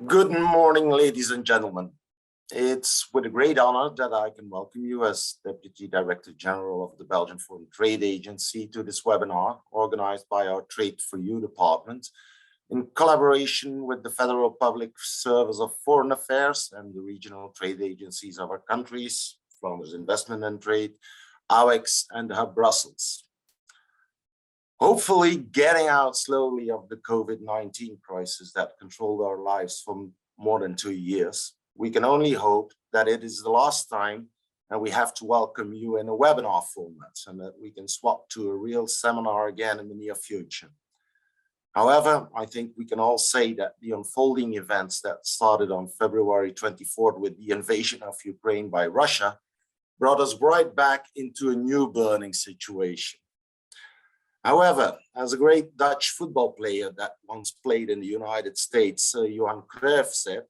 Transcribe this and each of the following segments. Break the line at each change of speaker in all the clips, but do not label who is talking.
Good morning, ladies and gentlemen. It's with a great honor that I can welcome you as Deputy Director General of the Belgian Foreign Trade Agency to this webinar organized by our Trade for You department in collaboration with the Federal Public Service of Foreign Affairs and the regional trade agencies of our countries, Flanders Investment and Trade, ABH-ACE, and the Hub Brussels. Hopefully getting out slowly of the COVID-19 crisis that controlled our lives for more than 2 years, we can only hope that it is the last time and we have to welcome you in a webinar format and that we can swap to a real seminar again in the near future. However, I think we can all say that the unfolding events that started on February 24th with the invasion of Ukraine by Russia brought us right back into a new burning situation. However, as a great Dutch football player that once played in the United States, Johan Cruyff said,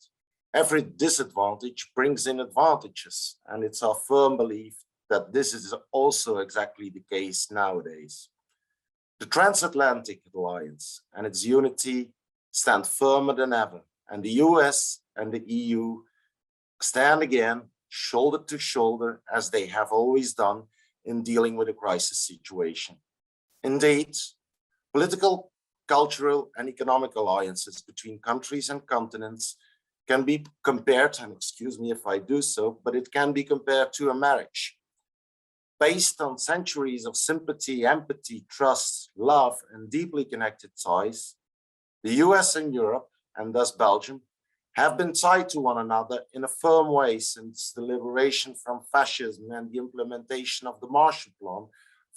every disadvantage brings in advantages. And it's our firm belief that this is also exactly the case nowadays. The transatlantic alliance and its unity stand firmer than ever. And the US and the EU stand again, shoulder to shoulder, as they have always done in dealing with a crisis situation. Indeed, political, cultural, and economic alliances between countries and continents can be compared, and excuse me if I do so, but it can be compared to a marriage. Based on centuries of sympathy, empathy, trust, love, and deeply connected ties, the US and Europe, and thus Belgium, have been tied to one another in a firm way since the liberation from fascism and the implementation of the Marshall Plan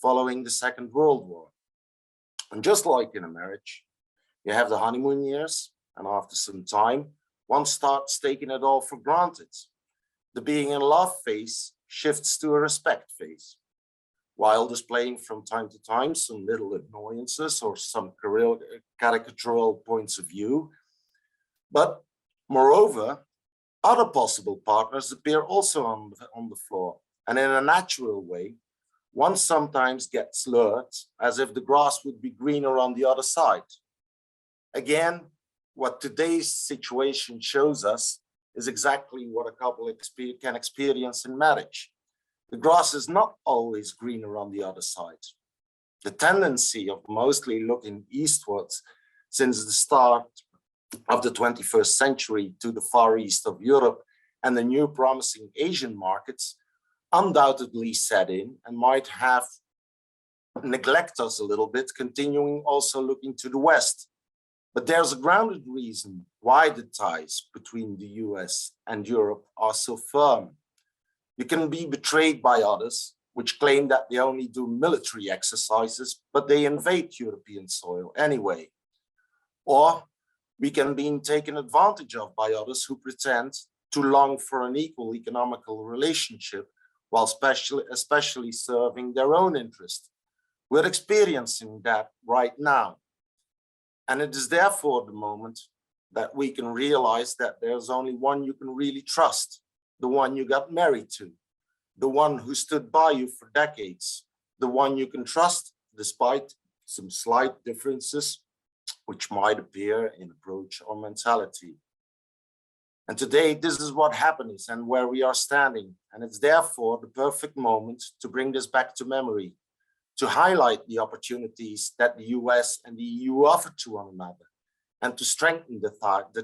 following the Second World War. And just like in a marriage, you have the honeymoon years, and after some time, one starts taking it all for granted. The being in love phase shifts to a respect phase, while displaying from time to time some little annoyances or some caricatural points of view. But moreover, other possible partners appear also on the floor, and in a natural way, one sometimes gets lured as if the grass would be greener on the other side. Again, what today's situation shows us is exactly what a couple can experience in marriage. The grass is not always greener on the other side. The tendency of mostly looking eastwards since the start of the 21st century to the far east of Europe and the new promising Asian markets undoubtedly set in and might have neglect us a little bit, continuing also looking to the West. But there's a grounded reason why the ties between the US and Europe are so firm. You can be betrayed by others, which claim that they only do military exercises, but they invade European soil anyway. Or we can be taken advantage of by others who pretend to long for an equal economical relationship, while especially serving their own interest. We're experiencing that right now. And it is therefore the moment that we can realize that there's only one you can really trust, the one you got married to, the one who stood by you for decades, the one you can trust despite some slight differences which might appear in approach or mentality. And today, this is what happens and where we are standing. And it's therefore the perfect moment to bring this back to memory, to highlight the opportunities that the US and the EU offer to one another, and to strengthen the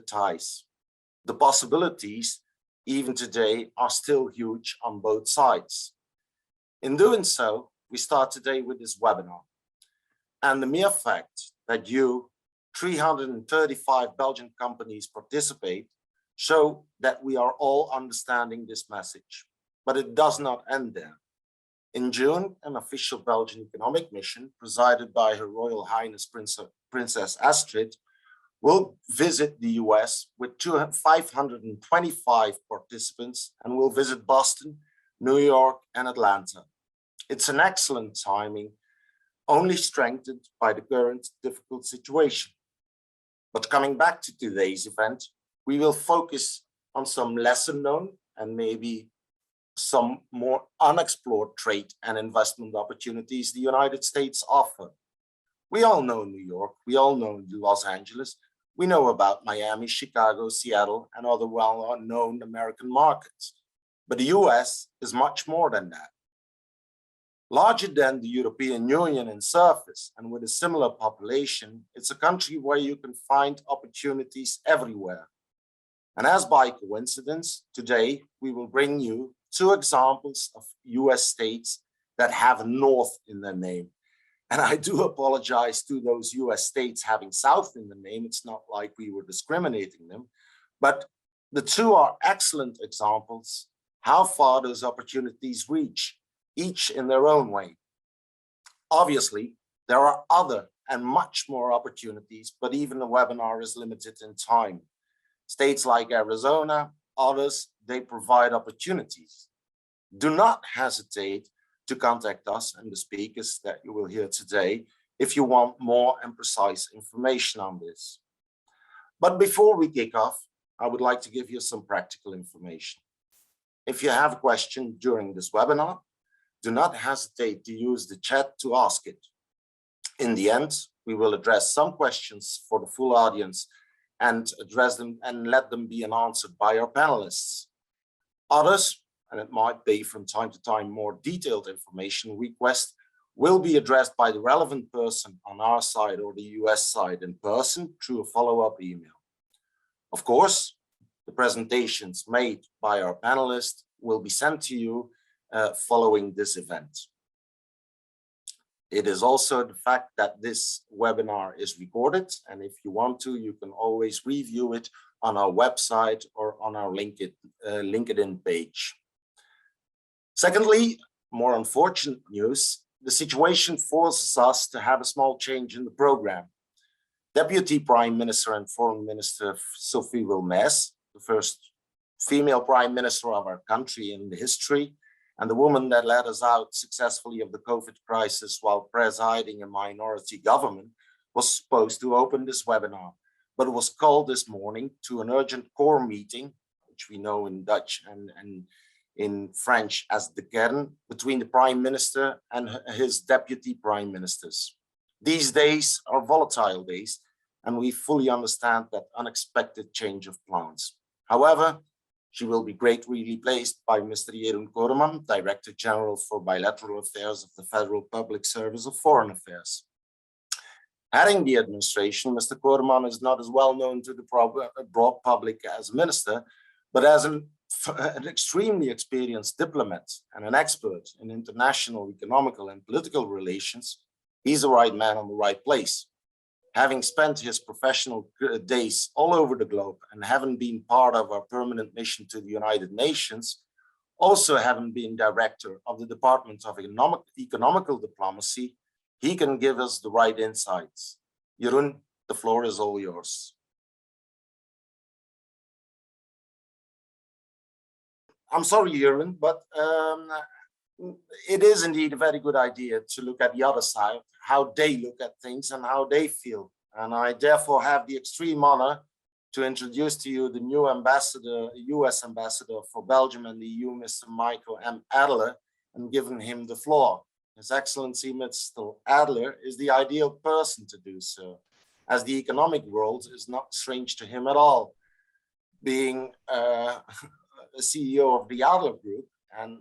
ties. The possibilities, even today, are still huge on both sides. In doing so, we start today with this webinar. And the mere fact that 335 Belgian companies participate show that we are all understanding this message, but it does not end there. In June, an official Belgian economic mission presided by Her Royal Highness Princess Astrid will visit the US with 525 participants and will visit Boston, New York, and Atlanta. It's an excellent timing, only strengthened by the current difficult situation. But coming back to today's event, we will focus on some lesser known and maybe some more unexplored trade and investment opportunities the United States offer. We all know New York, we all know Los Angeles, we know about Miami, Chicago, Seattle, and other well-known American markets. But the US is much more than that. Larger than the European Union in surface and with a similar population, it's a country where you can find opportunities everywhere. And as by coincidence, today we will bring you two examples of US states that have North in their name. And I do apologize to those US states having South in the name. It's not like we were discriminating them, but the two are excellent examples how far those opportunities reach, each in their own way. Obviously, there are other and much more opportunities, but even the webinar is limited in time. States like Arizona, others, they provide opportunities. Do not hesitate to contact us and the speakers that you will hear today if you want more and precise information on this. But before we kick off, I would like to give you some practical information. If you have a question during this webinar, do not hesitate to use the chat to ask it. In the end, we will address some questions for the full audience and address them and let them be answered by our panelists. Others, and it might be from time to time more detailed information request, will be addressed by the relevant person on our side or the US side in person through a follow-up email. Of course, the presentations made by our panelists will be sent to you following this event. It is also the fact that this webinar is recorded, and if you want to, you can always review it on our website or on our LinkedIn page. Secondly, more unfortunate news, the situation forces us to have a small change in the program. Deputy Prime Minister and Foreign Minister Sophie Wilmès, the first female Prime Minister of our country in the history, and the woman that led us out successfully of the COVID crisis while presiding a minority government, was supposed to open this webinar, but it was called this morning to an urgent core meeting, which we know in Dutch and in French as the kern, between the Prime Minister and his Deputy Prime Ministers. These days are volatile days, and we fully understand that unexpected change of plans. However, she will be greatly replaced by Mr. Jeroen Cooreman, Director General for Bilateral Affairs of the Federal Public Service of Foreign Affairs. Heading the administration, Mr. Cooreman is not as well known to the broad public as a minister, but as an extremely experienced diplomat and an expert in international economical and political relations. He's the right man on the right place. Having spent his professional days all over the globe and having been part of our permanent mission to the United Nations, also having been director of the Department of Economical Diplomacy, he can give us the right insights. Jeroen, the floor is all yours. I'm sorry, Jeroen, but it is indeed a very good idea to look at the other side, how they look at things and how they feel. And I therefore have the extreme honor to introduce to you the new ambassador, US ambassador for Belgium and the EU, Mr. Michael M. Adler, and given him the floor. His Excellency, Mr. Adler, is the ideal person to do so, as the economic world is not strange to him at all. Being a CEO of the Adler Group, and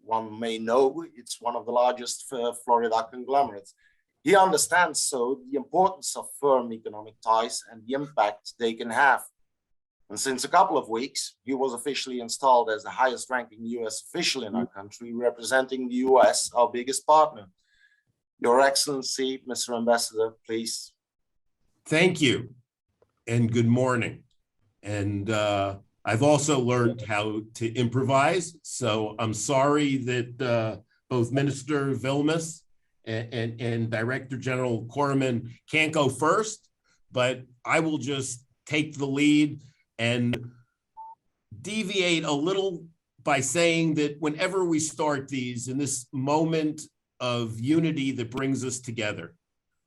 one may know it's one of the largest Florida conglomerates. He understands so the importance of firm economic ties and the impact they can have. And since a couple of weeks, he was officially installed as the highest ranking US official in our country, representing the US, our biggest partner. Your Excellency, Mr. Ambassador, please.
Thank you, and good morning. And I've also learned how to improvise, so I'm sorry that both Minister Wilmès and Director General Cooreman can't go first, but I will just take the lead and deviate a little by saying that whenever we start these in this moment of unity that brings us together,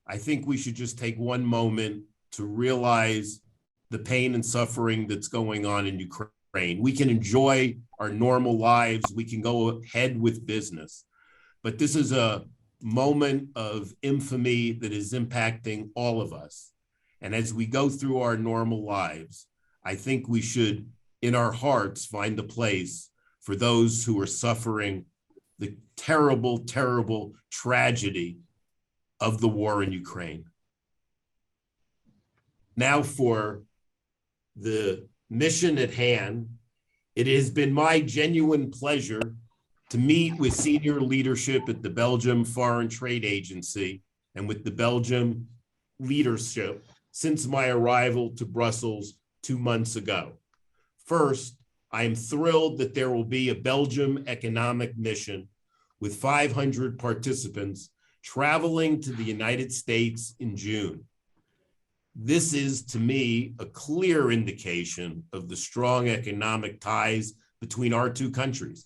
I think we should just take one moment to realize the pain and suffering that's going on in Ukraine. We can enjoy our normal lives. We can go ahead with business. But this is a moment of infamy that is impacting all of us. And as we go through our normal lives, I think we should, in our hearts, find a place for those who are suffering the terrible, terrible tragedy of the war in Ukraine. Now for the mission at hand, it has been my genuine pleasure to meet with senior leadership at the Belgium Foreign Trade Agency and with the Belgium leadership since my arrival to Brussels 2 months ago. First, I am thrilled that there will be a Belgium economic mission with 500 participants traveling to the United States in June. This is, to me, a clear indication of the strong economic ties between our two countries.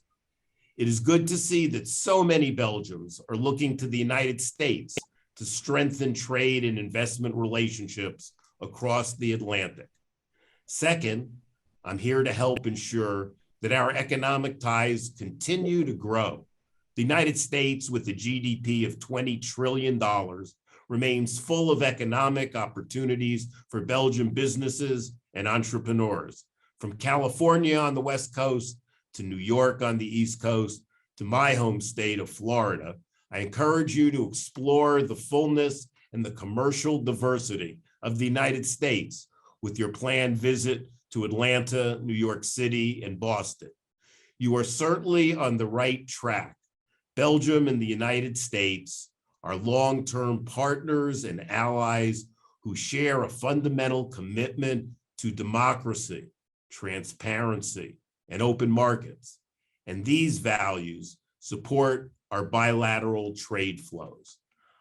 It is good to see that so many Belgians are looking to the United States to strengthen trade and investment relationships across the Atlantic. Second, I'm here to help ensure that our economic ties continue to grow. The United States, with a GDP of $20 trillion, remains full of economic opportunities for Belgian businesses and entrepreneurs. From California on the West Coast to New York on the East Coast to my home state of Florida, I encourage you to explore the fullness and the commercial diversity of the United States with your planned visit to Atlanta, New York City, and Boston. You are certainly on the right track. Belgium and the United States are long-term partners and allies who share a fundamental commitment to democracy, transparency, and open markets. And these values support our bilateral trade flows.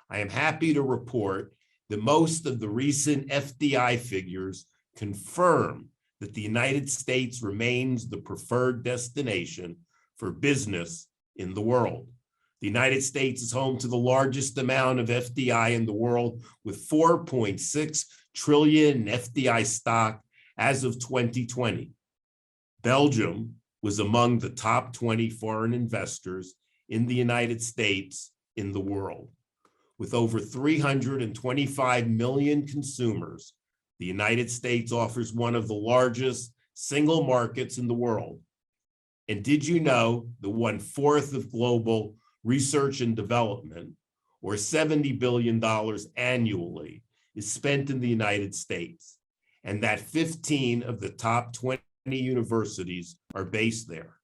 I am happy to report that most of the recent FDI figures confirm that the United States remains the preferred destination for business in the world. The United States is home to the largest amount of FDI in the world, with 4.6 trillion in FDI stock as of 2020. Belgium was among the top 20 foreign investors in the United States in the world. With over 325 million consumers, the United States offers one of the largest single markets in the world. And did you know that 1/4 of global research and development, or $70 billion annually, is spent in the United States, and that 15 of the top 20 universities are based there?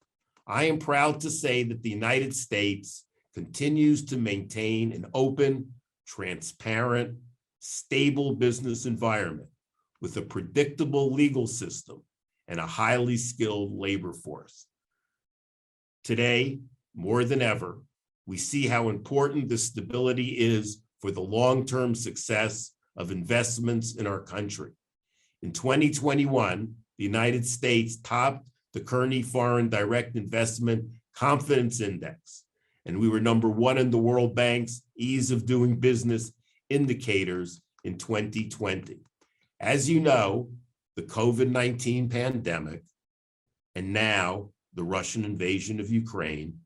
I am proud to say that the United States continues to maintain an open, transparent, stable business environment with a predictable legal system and a highly skilled labor force. Today, more than ever, we see how important this stability is for the long-term success of investments in our country. In 2021, the United States topped the Kearney Foreign Direct Investment Confidence Index, and we were #1 in the World Bank's Ease of Doing Business indicators in 2020. As you know, the COVID-19 pandemic and now the Russian invasion of Ukraine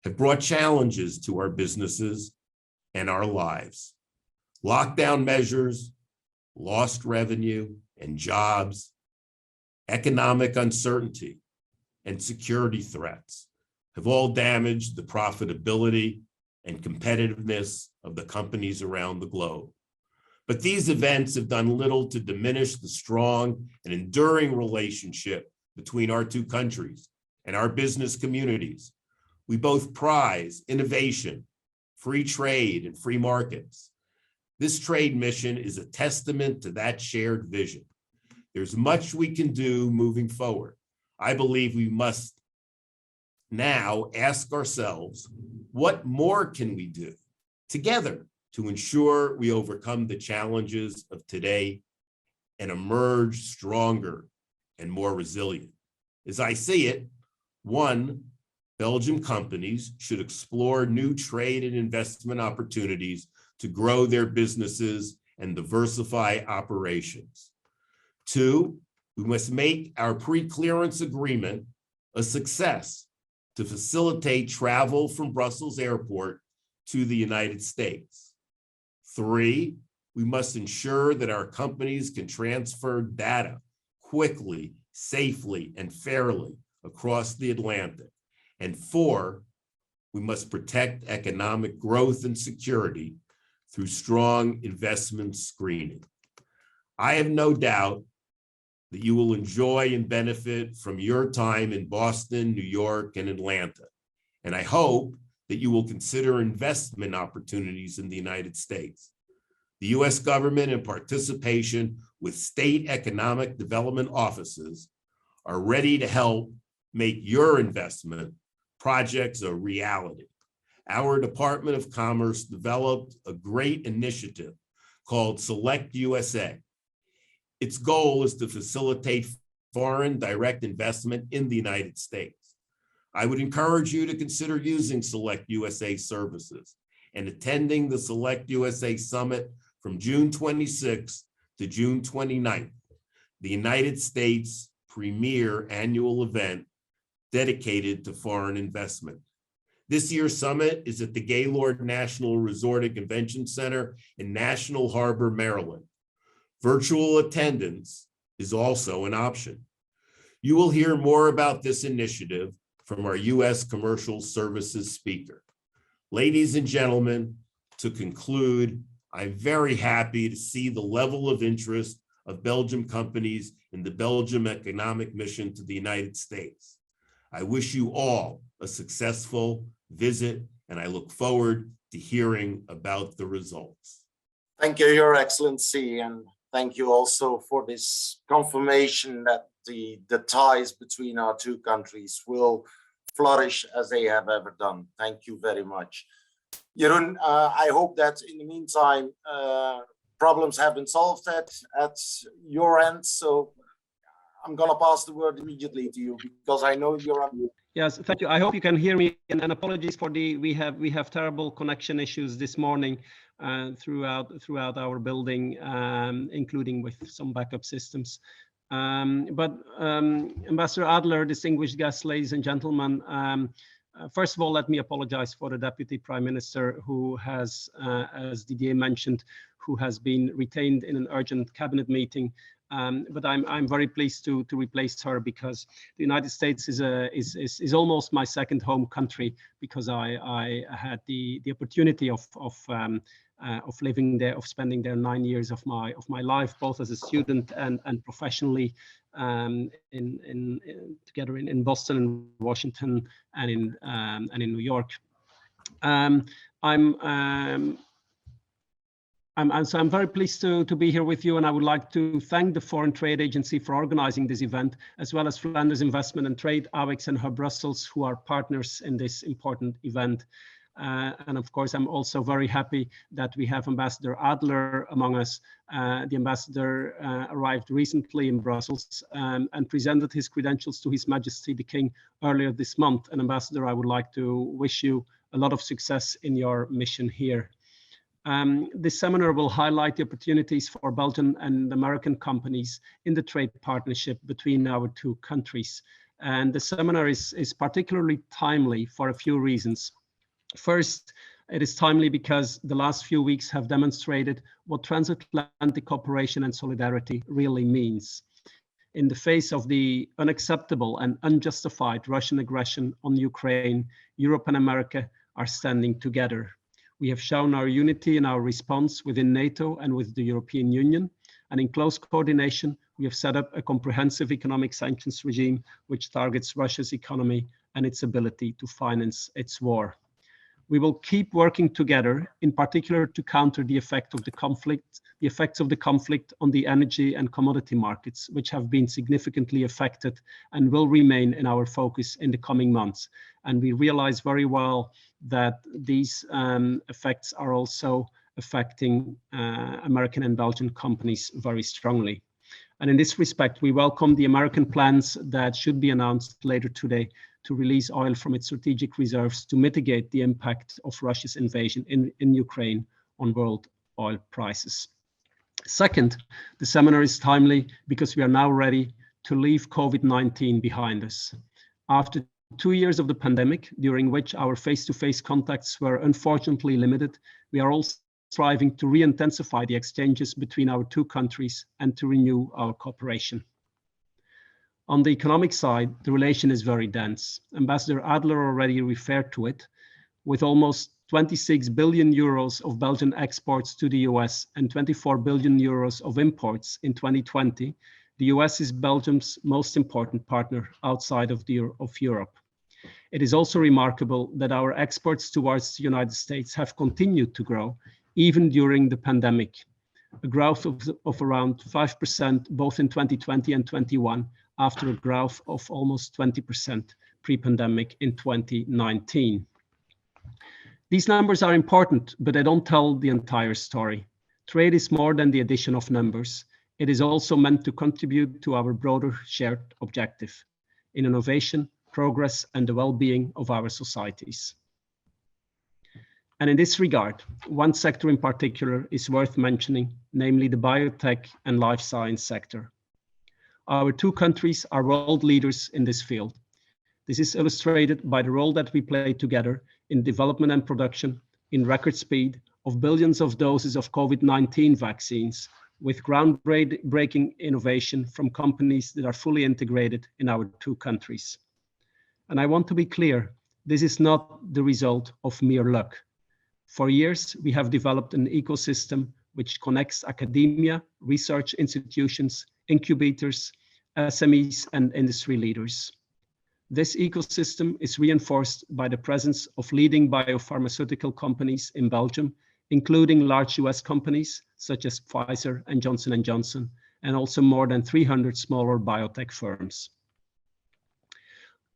have brought challenges to our businesses and our lives. Lockdown measures, lost revenue and jobs, economic uncertainty, and security threats have all damaged the profitability and competitiveness of the companies around the globe. But these events have done little to diminish the strong and enduring relationship between our two countries and our business communities. We both prize innovation, free trade, and free markets. This trade mission is a testament to that shared vision. There's much we can do moving forward. I believe we must now ask ourselves, what more can we do together to ensure we overcome the challenges of today and emerge stronger and more resilient? As I see it, one, Belgian companies should explore new trade and investment opportunities to grow their businesses and diversify operations. Two, we must make our pre-clearance agreement a success to facilitate travel from Brussels Airport to the United States. 3, we must ensure that our companies can transfer data quickly, safely, and fairly across the Atlantic. And 4, we must protect economic growth and security through strong investment screening. I have no doubt that you will enjoy and benefit from your time in Boston, New York, and Atlanta. And I hope that you will consider investment opportunities in the United States. The US government, in participation with state economic development offices, are ready to help make your investment projects a reality. Our Department of Commerce developed a great initiative called Select USA. Its goal is to facilitate foreign direct investment in the United States. I would encourage you to consider using Select USA services and attending the Select USA Summit from June 26th to June 29th, the United States' premier annual event dedicated to foreign investment. This year's summit is at the Gaylord National Resort and Convention Center in National Harbor, Maryland. Virtual attendance is also an option. You will hear more about this initiative from our U.S. Commercial Services speaker. Ladies and gentlemen, to conclude, I'm very happy to see the level of interest of Belgian companies in the Belgium economic mission to the United States. I wish you all a successful visit, and I look forward to hearing about the results.
Thank you, Your Excellency, and thank you also for this confirmation that the ties between our two countries will flourish as they have ever done. Thank you very much. Jeroen, I hope that in the meantime, problems have been solved at your end. So I'm going to pass the word immediately to you because I know you're on.
Yes, thank you. I hope you can hear me, and apologies for we have terrible connection issues this morning throughout our building, including with some backup systems. But Ambassador Adler, distinguished guests, ladies and gentlemen, first of all, let me apologize for the Deputy Prime Minister who has, as Didier mentioned, who has been retained in an urgent cabinet meeting. But I'm very pleased to replace her because the United States is almost my second home country because I had the opportunity of living there, of spending there 9 years of my life, both as a student and professionally, together in Boston and Washington and in New York. So I'm very pleased to be here with you, and I would like to thank the Foreign Trade Agency for organizing this event, as well as Flanders Investment and Trade, ABH-ACE and Hub Brussels, who are partners in this important event. And of course, I'm also very happy that we have Ambassador Adler among us. The ambassador arrived recently in Brussels and presented his credentials to His Majesty the King earlier this month. And Ambassador, I would like to wish you a lot of success in your mission here. This seminar will highlight the opportunities for Belgian and American companies in the trade partnership between our two countries. And the seminar is particularly timely for a few reasons. First, it is timely because the last few weeks have demonstrated what transatlantic cooperation and solidarity really means. In the face of the unacceptable and unjustified Russian aggression on Ukraine, Europe and America are standing together. We have shown our unity in our response within NATO and with the European Union, and in close coordination, we have set up a comprehensive economic sanctions regime which targets Russia's economy and its ability to finance its war. We will keep working together, in particular to counter the effects of the conflict on the energy and commodity markets, which have been significantly affected and will remain in our focus in the coming months. And we realize very well that these effects are also affecting American and Belgian companies very strongly. And in this respect, we welcome the American plans that should be announced later today to release oil from its strategic reserves to mitigate the impact of Russia's invasion in Ukraine on world oil prices. Second, the seminar is timely because we are now ready to leave COVID-19 behind us. After 2 years of the pandemic, during which our face-to-face contacts were unfortunately limited, we are all striving to re-intensify the exchanges between our two countries and to renew our cooperation. On the economic side, the relation is very dense. Ambassador Adler already referred to it. With almost 26 billion euros of Belgian exports to the US and 24 billion euros of imports in 2020, the US is Belgium's most important partner outside of Europe. It is also remarkable that our exports towards the United States have continued to grow, even during the pandemic, a growth of around 5% both in 2020 and 21, after a growth of almost 20% pre-pandemic in 2019. These numbers are important, but they don't tell the entire story. Trade is more than the addition of numbers. It is also meant to contribute to our broader shared objective in innovation, progress, and the well-being of our societies. And in this regard, one sector in particular is worth mentioning, namely the biotech and life science sector. Our two countries are world leaders in this field. This is illustrated by the role that we play together in development and production in record speed of billions of doses of COVID-19 vaccines, with groundbreaking innovation from companies that are fully integrated in our two countries. And I want to be clear, this is not the result of mere luck. For years, we have developed an ecosystem which connects academia, research institutions, incubators, SMEs, and industry leaders. This ecosystem is reinforced by the presence of leading biopharmaceutical companies in Belgium, including large US companies such as Pfizer and Johnson & Johnson, and also more than 300 smaller biotech firms.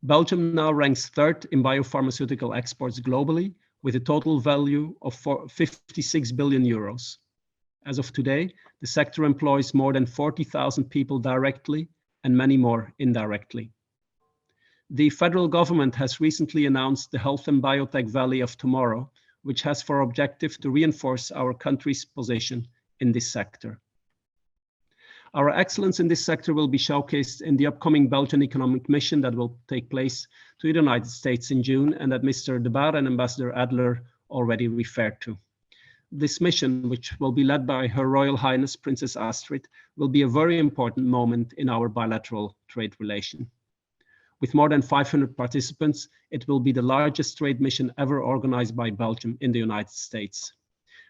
Belgium now ranks third in biopharmaceutical exports globally, with a total value of 56 billion euros. As of today, the sector employs more than 40,000 people directly and many more indirectly. The federal government has recently announced the Health and Biotech Valley of Tomorrow, which has for objective to reinforce our country's position in this sector. Our excellence in this sector will be showcased in the upcoming Belgian economic mission that will take place to the United States in June, and that Mr. De Baere and Ambassador Adler already referred to. This mission, which will be led by Her Royal Highness Princess Astrid, will be a very important moment in our bilateral trade relation. With more than 500 participants, it will be the largest trade mission ever organized by Belgium in the United States.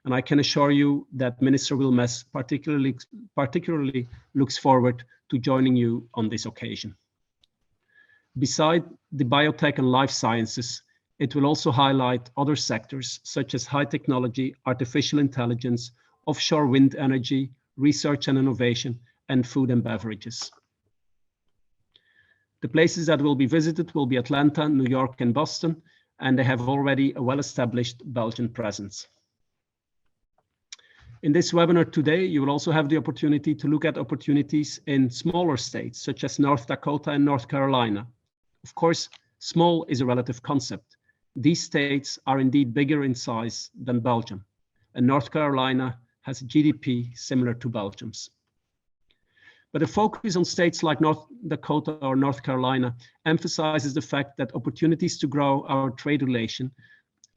And I can assure you that Minister Wilmès particularly looks forward to joining you on this occasion. Beside the biotech and life sciences, it will also highlight other sectors such as high technology, artificial intelligence, offshore wind energy, research and innovation, and food and beverages. The places that will be visited will be Atlanta, New York, and Boston, and they have already a well-established Belgian presence. In this webinar today, you will also have the opportunity to look at opportunities in smaller states, such as North Dakota and North Carolina. Of course, small is a relative concept. These states are indeed bigger in size than Belgium, and North Carolina has a GDP similar to Belgium's. But a focus on states like North Dakota or North Carolina emphasizes the fact that opportunities to grow our trade relation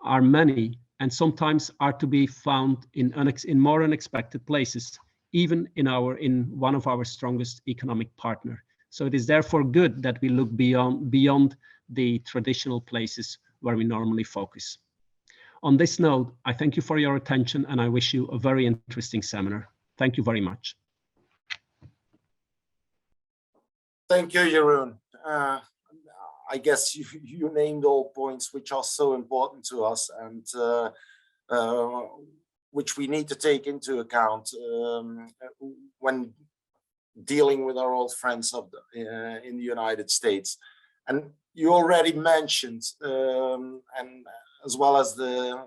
are many and sometimes are to be found in more unexpected places, even in one of our strongest economic partners. So it is therefore good that we look beyond the traditional places where we normally focus. On this note, I thank you for your attention and I wish you a very interesting seminar. Thank you very much.
Thank you, Jeroen. I guess you named all points which are so important to us and which we need to take into account when dealing with our old friends in the United States. And you already mentioned, and as well as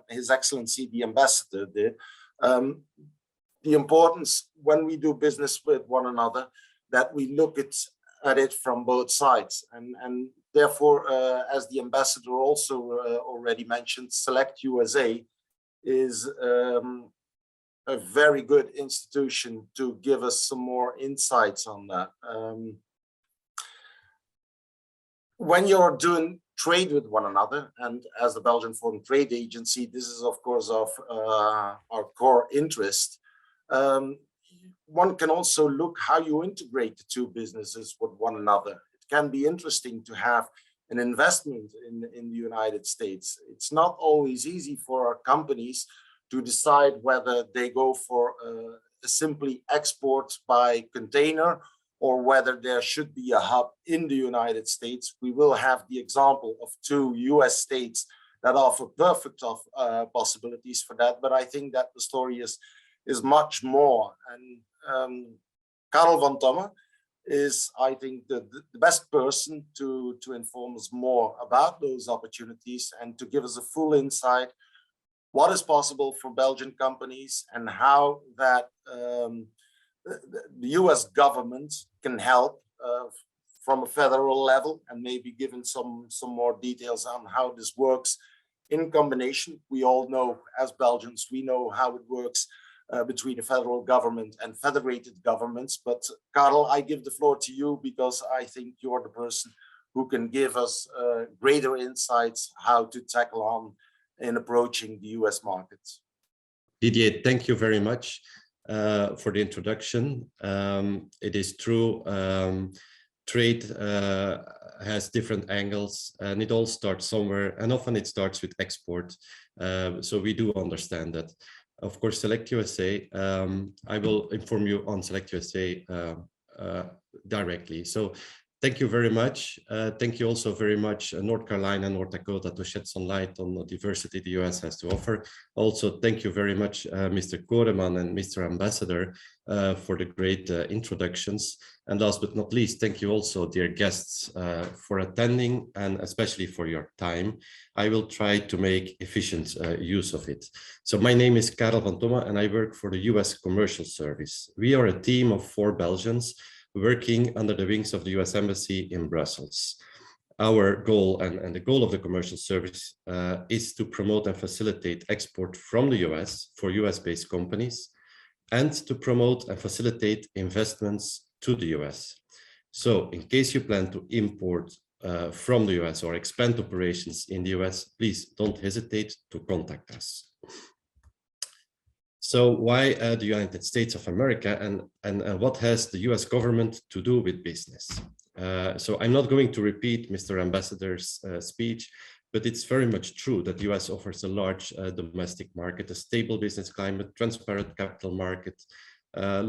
His Excellency the Ambassador did, the importance when we do business with one another that we look at it from both sides, and therefore, as the ambassador also already mentioned, Select USA is a very good institution to give us some more insights on that. When you're doing trade with one another. And as the Belgian Foreign Trade Agency, this is of course of our core interest. One can also look how you integrate the two businesses with one another. It can be interesting to have an investment in the United States. It's not always easy for our companies to decide whether they go for simply export by container or whether there should be a hub in the United States. We will have the example of two US states that offer perfect possibilities for that, but I think that the story is much more. And Karel Vantomme is, I think, the best person to inform us more about those opportunities and to give us a full insight what is possible for Belgian companies and how that the US government can help from a federal level, and maybe given some more details on how this works in combination. We all know, as Belgians, we know how it works between the federal government and federated governments. But Karel, I give the floor to you because I think you're the person who can give us greater insights how to tackle on in approaching the US markets.
Didier, thank you very much for the introduction. It is true, trade has different angles and it all starts somewhere, and often it starts with export. So we do understand that. Of course, Select USA, I will inform you on Select USA directly. So thank you very much. Thank you also very much, North Carolina and North Dakota, to shed some light on the diversity the US has to offer. Also, thank you very much, Mr. Cooreman and Mr. Ambassador, for the great introductions. And last but not least, thank you also, dear guests, for attending and especially for your time. I will try to make efficient use of it. So my name is Karel Vantomme and I work for the US Commercial Service. We are a team of 4 Belgians working under the wings of the US Embassy in Brussels. Our goal and the goal of the commercial service is to promote and facilitate export from the US for US-based companies and to promote and facilitate investments to the US. So in case you plan to import from the US or expand operations in the US, please don't hesitate to contact us. So why the United States of America and what has the US government to do with business? So I'm not going to repeat Mr. Ambassador's speech, but it's very much true that the US offers a large domestic market, a stable business climate, transparent capital market,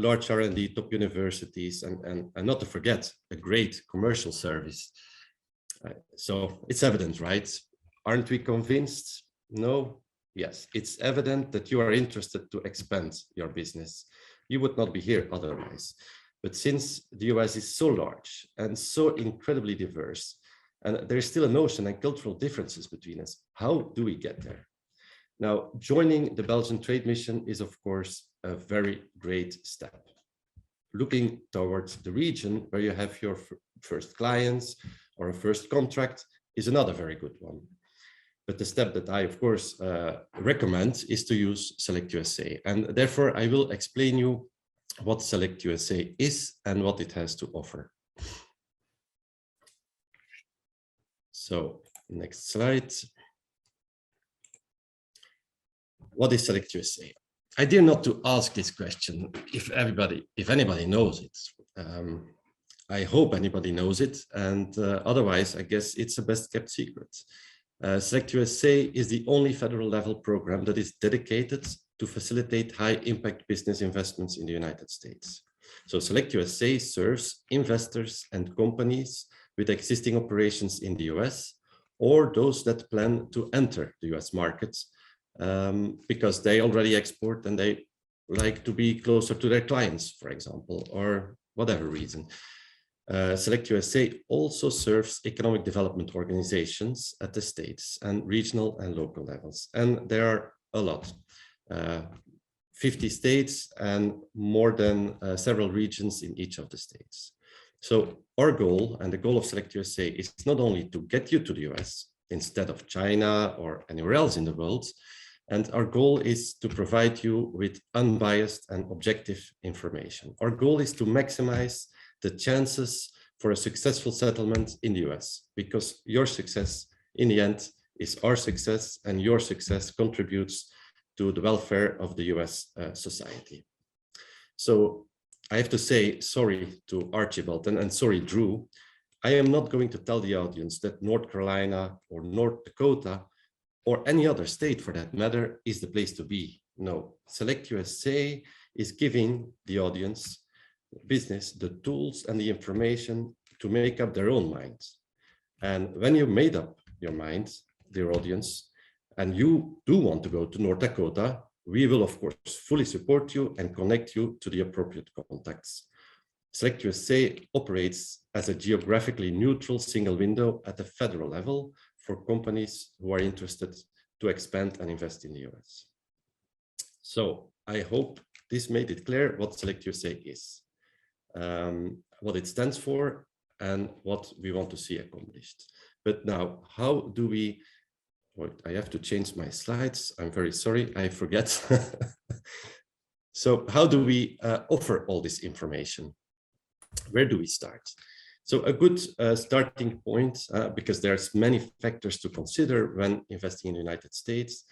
large R&D, top universities, and not to forget, a great commercial service. So it's evident, right? Aren't we convinced? No? Yes, it's evident that you are interested to expand your business. You would not be here otherwise. But since the US is so large and so incredibly diverse, and there is still a notion and cultural differences between us, how do we get there? Now, joining the Belgian Trade Mission is, of course, a very great step. Looking towards the region where you have your first clients or a first contract is another very good one. But the step that I, of course, recommend is to use Select USA. And therefore, I will explain you what Select USA is and what it has to offer. So, next slide. What is Select USA? I dare not to ask this question if anybody knows it. I hope anybody knows it, and otherwise, I guess it's a best kept secret. Select USA is the only federal level program that is dedicated to facilitate high impact business investments in the United States. So Select USA serves investors and companies with existing operations in the US or those that plan to enter the US markets because they already export and they like to be closer to their clients, for example, or whatever reason. Select USA also serves economic development organizations at the states and regional and local levels. And there are a lot, 50 states and more than several regions in each of the states. So our goal and the goal of Select USA is not only to get you to the US instead of China or anywhere else in the world. And our goal is to provide you with unbiased and objective information. Our goal is to maximize the chances for a successful settlement in the US, because your success In the end, is our success, and your success contributes to the welfare of the US society. So I have to say sorry to Archibald and sorry, Drew. I am not going to tell the audience that North Carolina or North Dakota or any other state for that matter is the place to be. No, Select USA is giving the audience, business, the tools and the information to make up their own minds. And when you made up your mind, dear audience, and you do want to go to North Dakota, we will of course fully support you and connect you to the appropriate contacts. Select USA operates as a geographically neutral single window at the federal level for companies who are interested to expand and invest in the US. So I hope this made it clear what Select USA is, what it stands for, and what we want to see accomplished. But now, how do we, wait, I have to change my slides. I'm very sorry, I forget. So how do we offer all this information? Where do we start? So a good starting point, because there's many factors to consider when investing in the United States.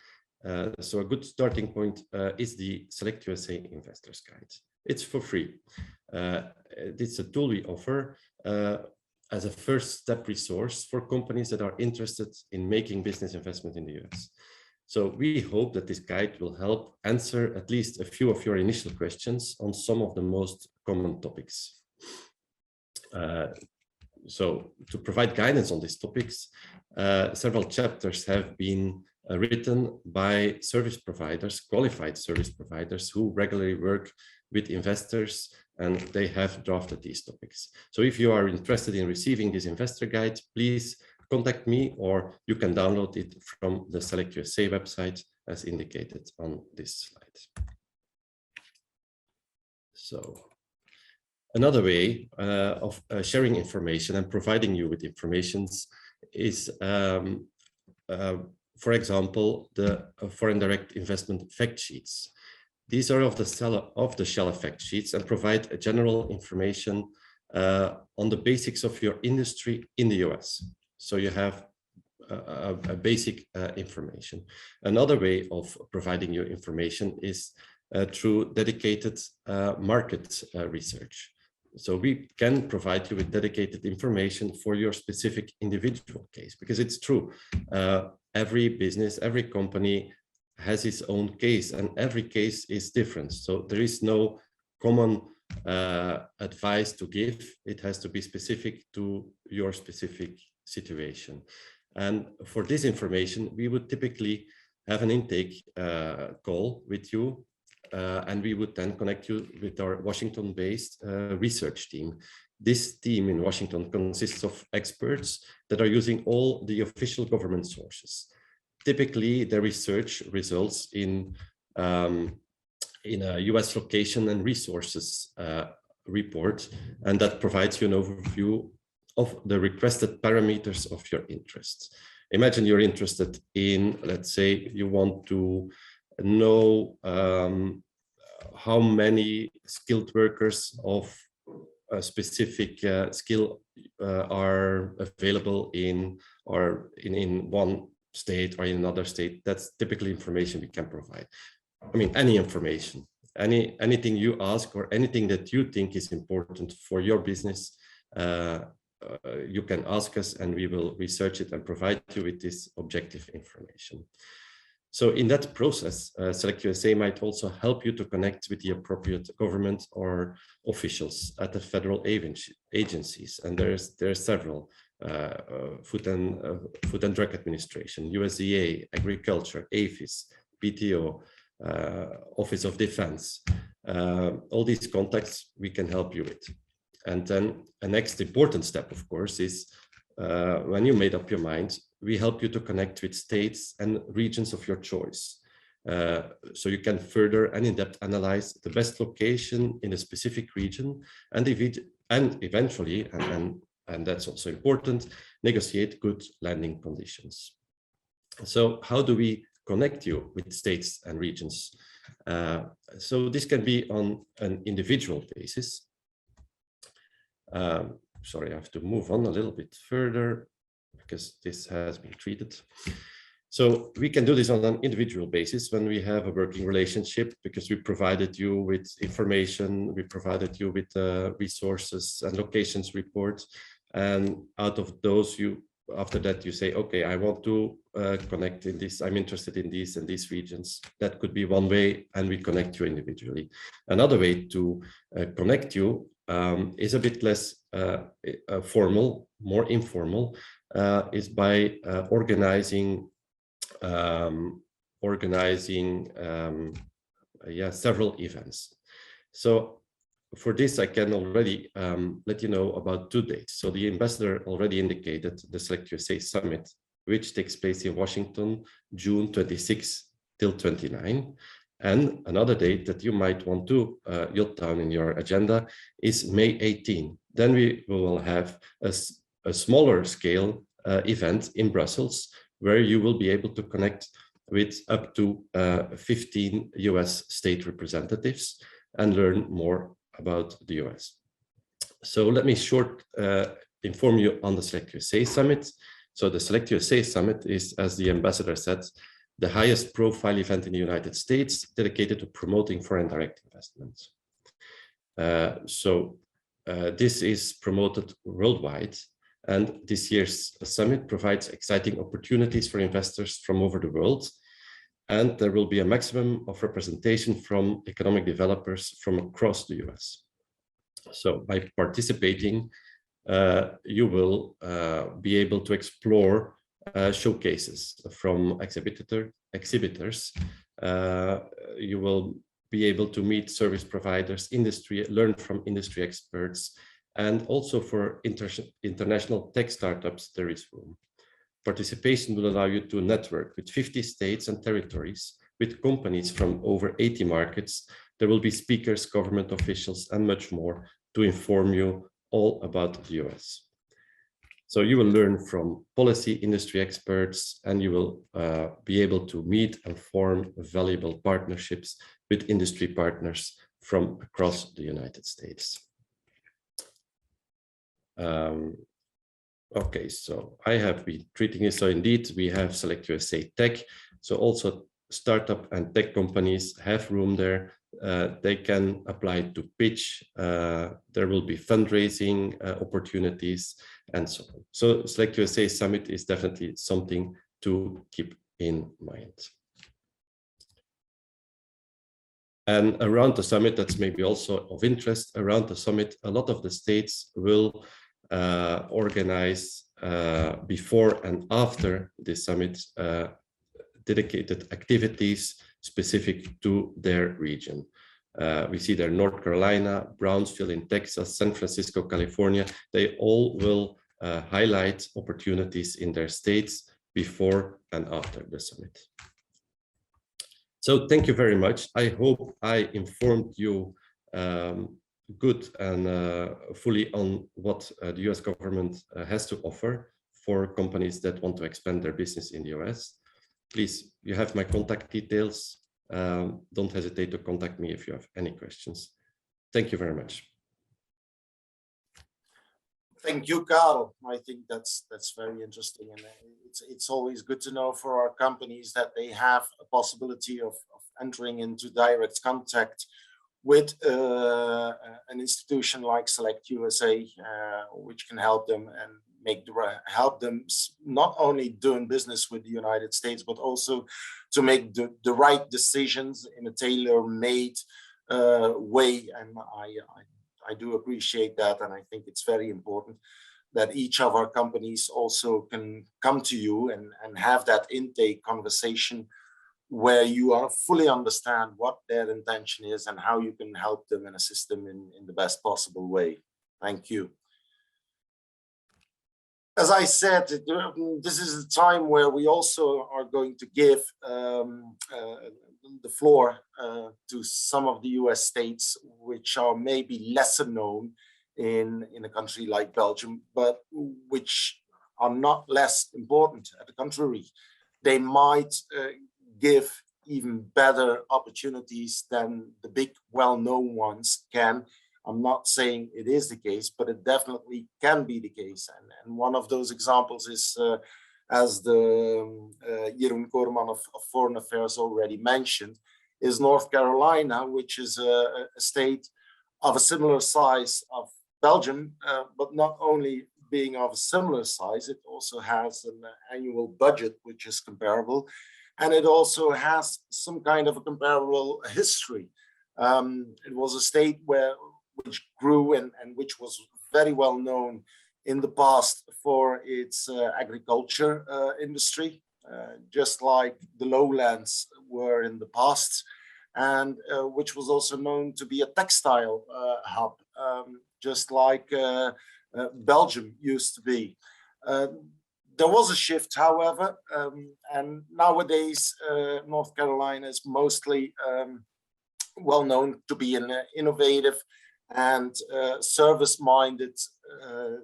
So a good starting point is the Select USA Investors Guide. It's for free. It's a tool we offer as a first step resource for companies that are interested in making business investment in the US. So we hope that this guide will help answer at least a few of your initial questions on some of the most common topics. So to provide guidance on these topics, several chapters have been written by service providers, qualified service providers who regularly work with investors, and they have drafted these topics. So if you are interested in receiving this investor guide, please contact me, or you can download it from the Select USA website as indicated on this slide. So another way of sharing information and providing you with information is, for example, the foreign direct investment fact sheets. These are off-the-shelf fact sheets and provide a general information on the basics of your industry in the US. So you have a basic information. Another way of providing you information is through dedicated market research. So we can provide you with dedicated information for your specific individual case, because it's true. Every business, every company has its own case, and every case is different. So there is no common advice to give. It has to be specific to your specific situation. And for this information, we would typically have an intake call with you, and we would then connect you with our Washington-based research team. This team in Washington consists of experts that are using all the official government sources. Typically, the research results in a US location and resources report, and that provides you an overview of the requested parameters of your interests. Imagine you're interested in, let's say, you want to know how many skilled workers of a specific skill are available in one state or in another state. That's typically information we can provide. I mean, any information, anything you ask or anything that you think is important for your business, you can ask us and we will research it and provide you with this objective information. So in that process, Select USA might also help you to connect with the appropriate government or officials at the federal agencies. And there are several: Food and Drug Administration, USDA, Agriculture, APHIS, PTO, Office of Defense. All these contacts we can help you with. And then a next important step, of course, is when you made up your mind, we help you to connect with states and regions of your choice. So you can further and in-depth analyze the best location in a specific region, and eventually, and that's also important, negotiate good landing conditions. So how do we connect you with states and regions? So this can be on an individual basis. Sorry, I have to move on a little bit further. because this has been treated. So we can do this on an individual basis when we have a working relationship, because we provided you with information, we provided you with resources and locations reports, and out of those, after that you say, okay, I want to connect in this, I'm interested in these and these regions. That could be one way, and we connect you individually. Another way to connect you is a bit less formal, more informal, is by organizing several events. So for this, I can already let you know about 2 dates. So the ambassador already indicated the Select USA Summit, which takes place in Washington, June 26 till 29. And another date that you might want to jot down in your agenda is May 18. Then we will have a smaller scale event in Brussels, where you will be able to connect with up to 15 US state representatives and learn more about the US. So let me inform you on the Select USA Summit. So the Select USA Summit is, as the ambassador said, the highest profile event in the United States dedicated to promoting foreign direct investments. This is promoted worldwide. And this year's summit provides exciting opportunities for investors from over the world. And there will be a maximum of representation from economic developers from across the US. So by participating, you will be able to explore showcases from exhibitors. You will be able to meet service providers, industry, learn from industry experts, and also for international tech startups, there is room. Participation will allow you to network with 50 states and territories, with companies from over 80 markets. There will be speakers, government officials, and much more to inform you all about the US. So you will learn from policy industry experts, and you will be able to meet and form valuable partnerships with industry partners from across the United States. Okay, so I have been treating it. So indeed, we have Select USA Tech. So also startup and tech companies have room there. They can apply to pitch. There will be fundraising opportunities and so on. So Select USA Summit is definitely something to keep in mind. And around the summit, that's maybe also of interest, around the summit, a lot of the states will organize before and after the summit dedicated activities specific to their region. We see there North Carolina, Brownsville in Texas, San Francisco, California. They all will highlight opportunities in their states before and after the summit. So thank you very much. I hope I informed you good and fully on what the US government has to offer for companies that want to expand their business in the US. Please, you have my contact details. Don't hesitate to contact me if you have any questions. Thank you very much.
Thank you, Karel. I think that's very interesting, and it's always good to know for our companies that they have a possibility of entering into direct contact with an institution like Select USA, which can help them and help them not only doing business with the United States, but also to make the right decisions in a tailor-made way. And I do appreciate that, and I think it's very important that each of our companies also can come to you and have that intake conversation where you are fully understand what their intention is and how you can help them and assist them in the best possible way. Thank you. As I said, this is a time where we also are going to give the floor to some of the US states, which are maybe lesser known in a country like Belgium, but which are not less important. At the contrary, they might give even better opportunities than the big well-known ones can. I'm not saying it is the case, but it definitely can be the case. And one of those examples is, as the Jeroen Cooreman of Foreign Affairs already mentioned, is North Carolina, which is a state of a similar size of Belgium, but not only being of a similar size, it also has an annual budget which is comparable, and it also has some kind of a comparable history. It was a state which grew and which was very well known in the past for its agriculture industry, just like the lowlands were in the past, and which was also known to be a textile hub, just like Belgium used to be. There was a shift, however, and nowadays North Carolina is mostly well known to be an innovative and service-minded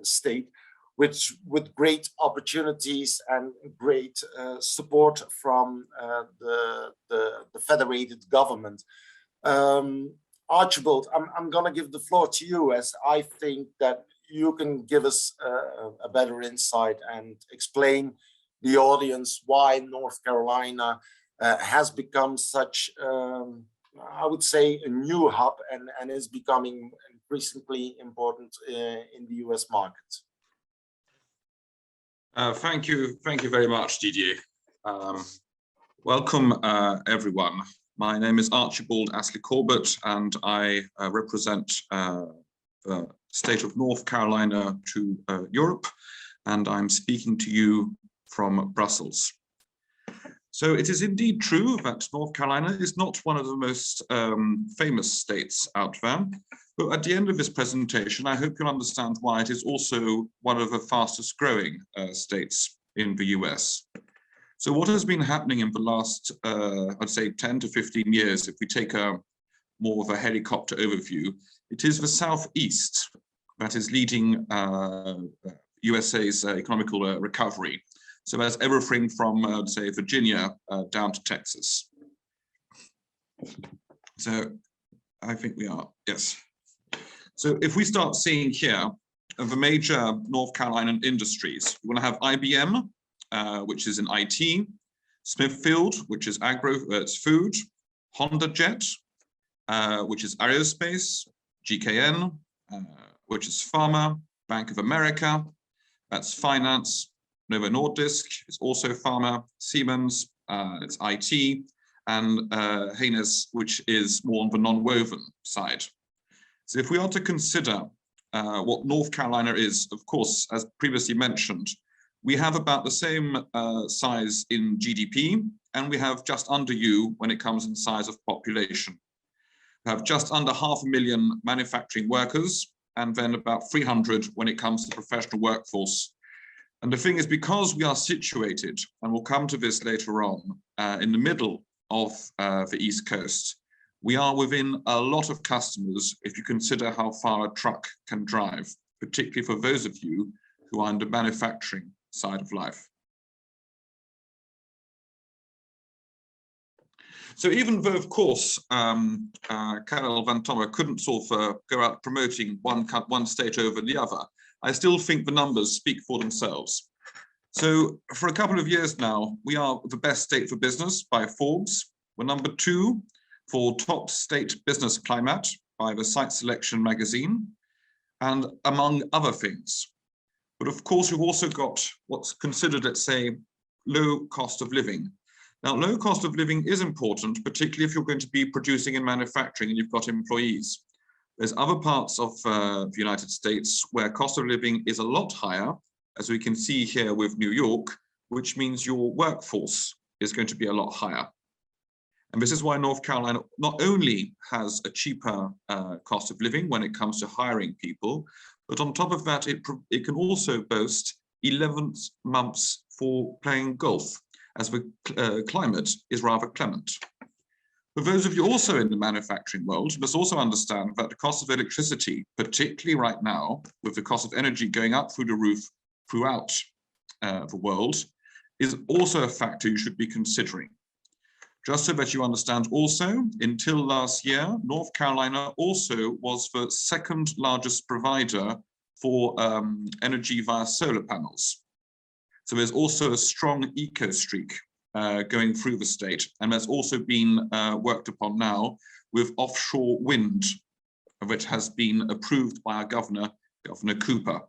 state, which with great opportunities and great support from the federated government. Archibald, I'm going to give the floor to you, as I think that you can give us a better insight and explain the audience why North Carolina has become such, I would say, a new hub and is becoming increasingly important in the US market.
Thank you very much, Didier. Welcome, everyone. My name is Archibald Astley-Corbett, and I represent the state of North Carolina to Europe, and I'm speaking to you from Brussels. So it is indeed true that North Carolina is not one of the most famous states out there, but at the end of this presentation, I hope you'll understand why it is also one of the fastest growing states in the US. So what has been happening in the last, I'd say 10 to 15 years, if we take a more of a helicopter overview, it is the Southeast that is leading USA's economical recovery. So that's everything from, say, Virginia down to Texas. So I think we are, yes. So if we start seeing here the major North Carolina industries, we're going to have IBM, which is in IT, Smithfield, which is agro, it's food, Honda Jet, which is aerospace, GKN, which is pharma, Bank of America, that's finance, Novo Nordisk is also pharma, Siemens, it's IT, and Haynes, which is more on the non-woven side. So if we are to consider what North Carolina is, of course, as previously mentioned, we have about the same size in GDP, and we have just under you when it comes in size of population. We have just under 500,000 manufacturing workers, and then about 300 when it comes to professional workforce. And the thing is, because we are situated, and we'll come to this later on, in the middle of the East Coast, we are within a lot of customers if you consider how far a truck can drive, particularly for those of you who are in the manufacturing side of life. So even though, of course, Karel Vantomme couldn't sort of go out promoting one state over the other, I still think the numbers speak for themselves. So for a couple of years now, we are the best state for business by Forbes. We're number 2 for top state business climate by the Site Selection magazine, and among other things. But of course, we've also got what's considered, let's say, low cost of living. Now, low cost of living is important, particularly if you're going to be producing in manufacturing and you've got employees. There's other parts of the United States where cost of living is a lot higher, as we can see here with New York, which means your workforce is going to be a lot higher. And this is why North Carolina not only has a cheaper cost of living when it comes to hiring people, but on top of that, it can also boast 11 months for playing golf, as the climate is rather clement. For those of you also in the manufacturing world, you must also understand that the cost of electricity, particularly right now, with the cost of energy going up through the roof throughout the world, is also a factor you should be considering. Just so that you understand also, until last year, North Carolina also was the second largest provider for energy via solar panels. So there's also a strong eco streak going through the state, and that's also been worked upon now with offshore wind, which has been approved by our governor, Governor Cooper.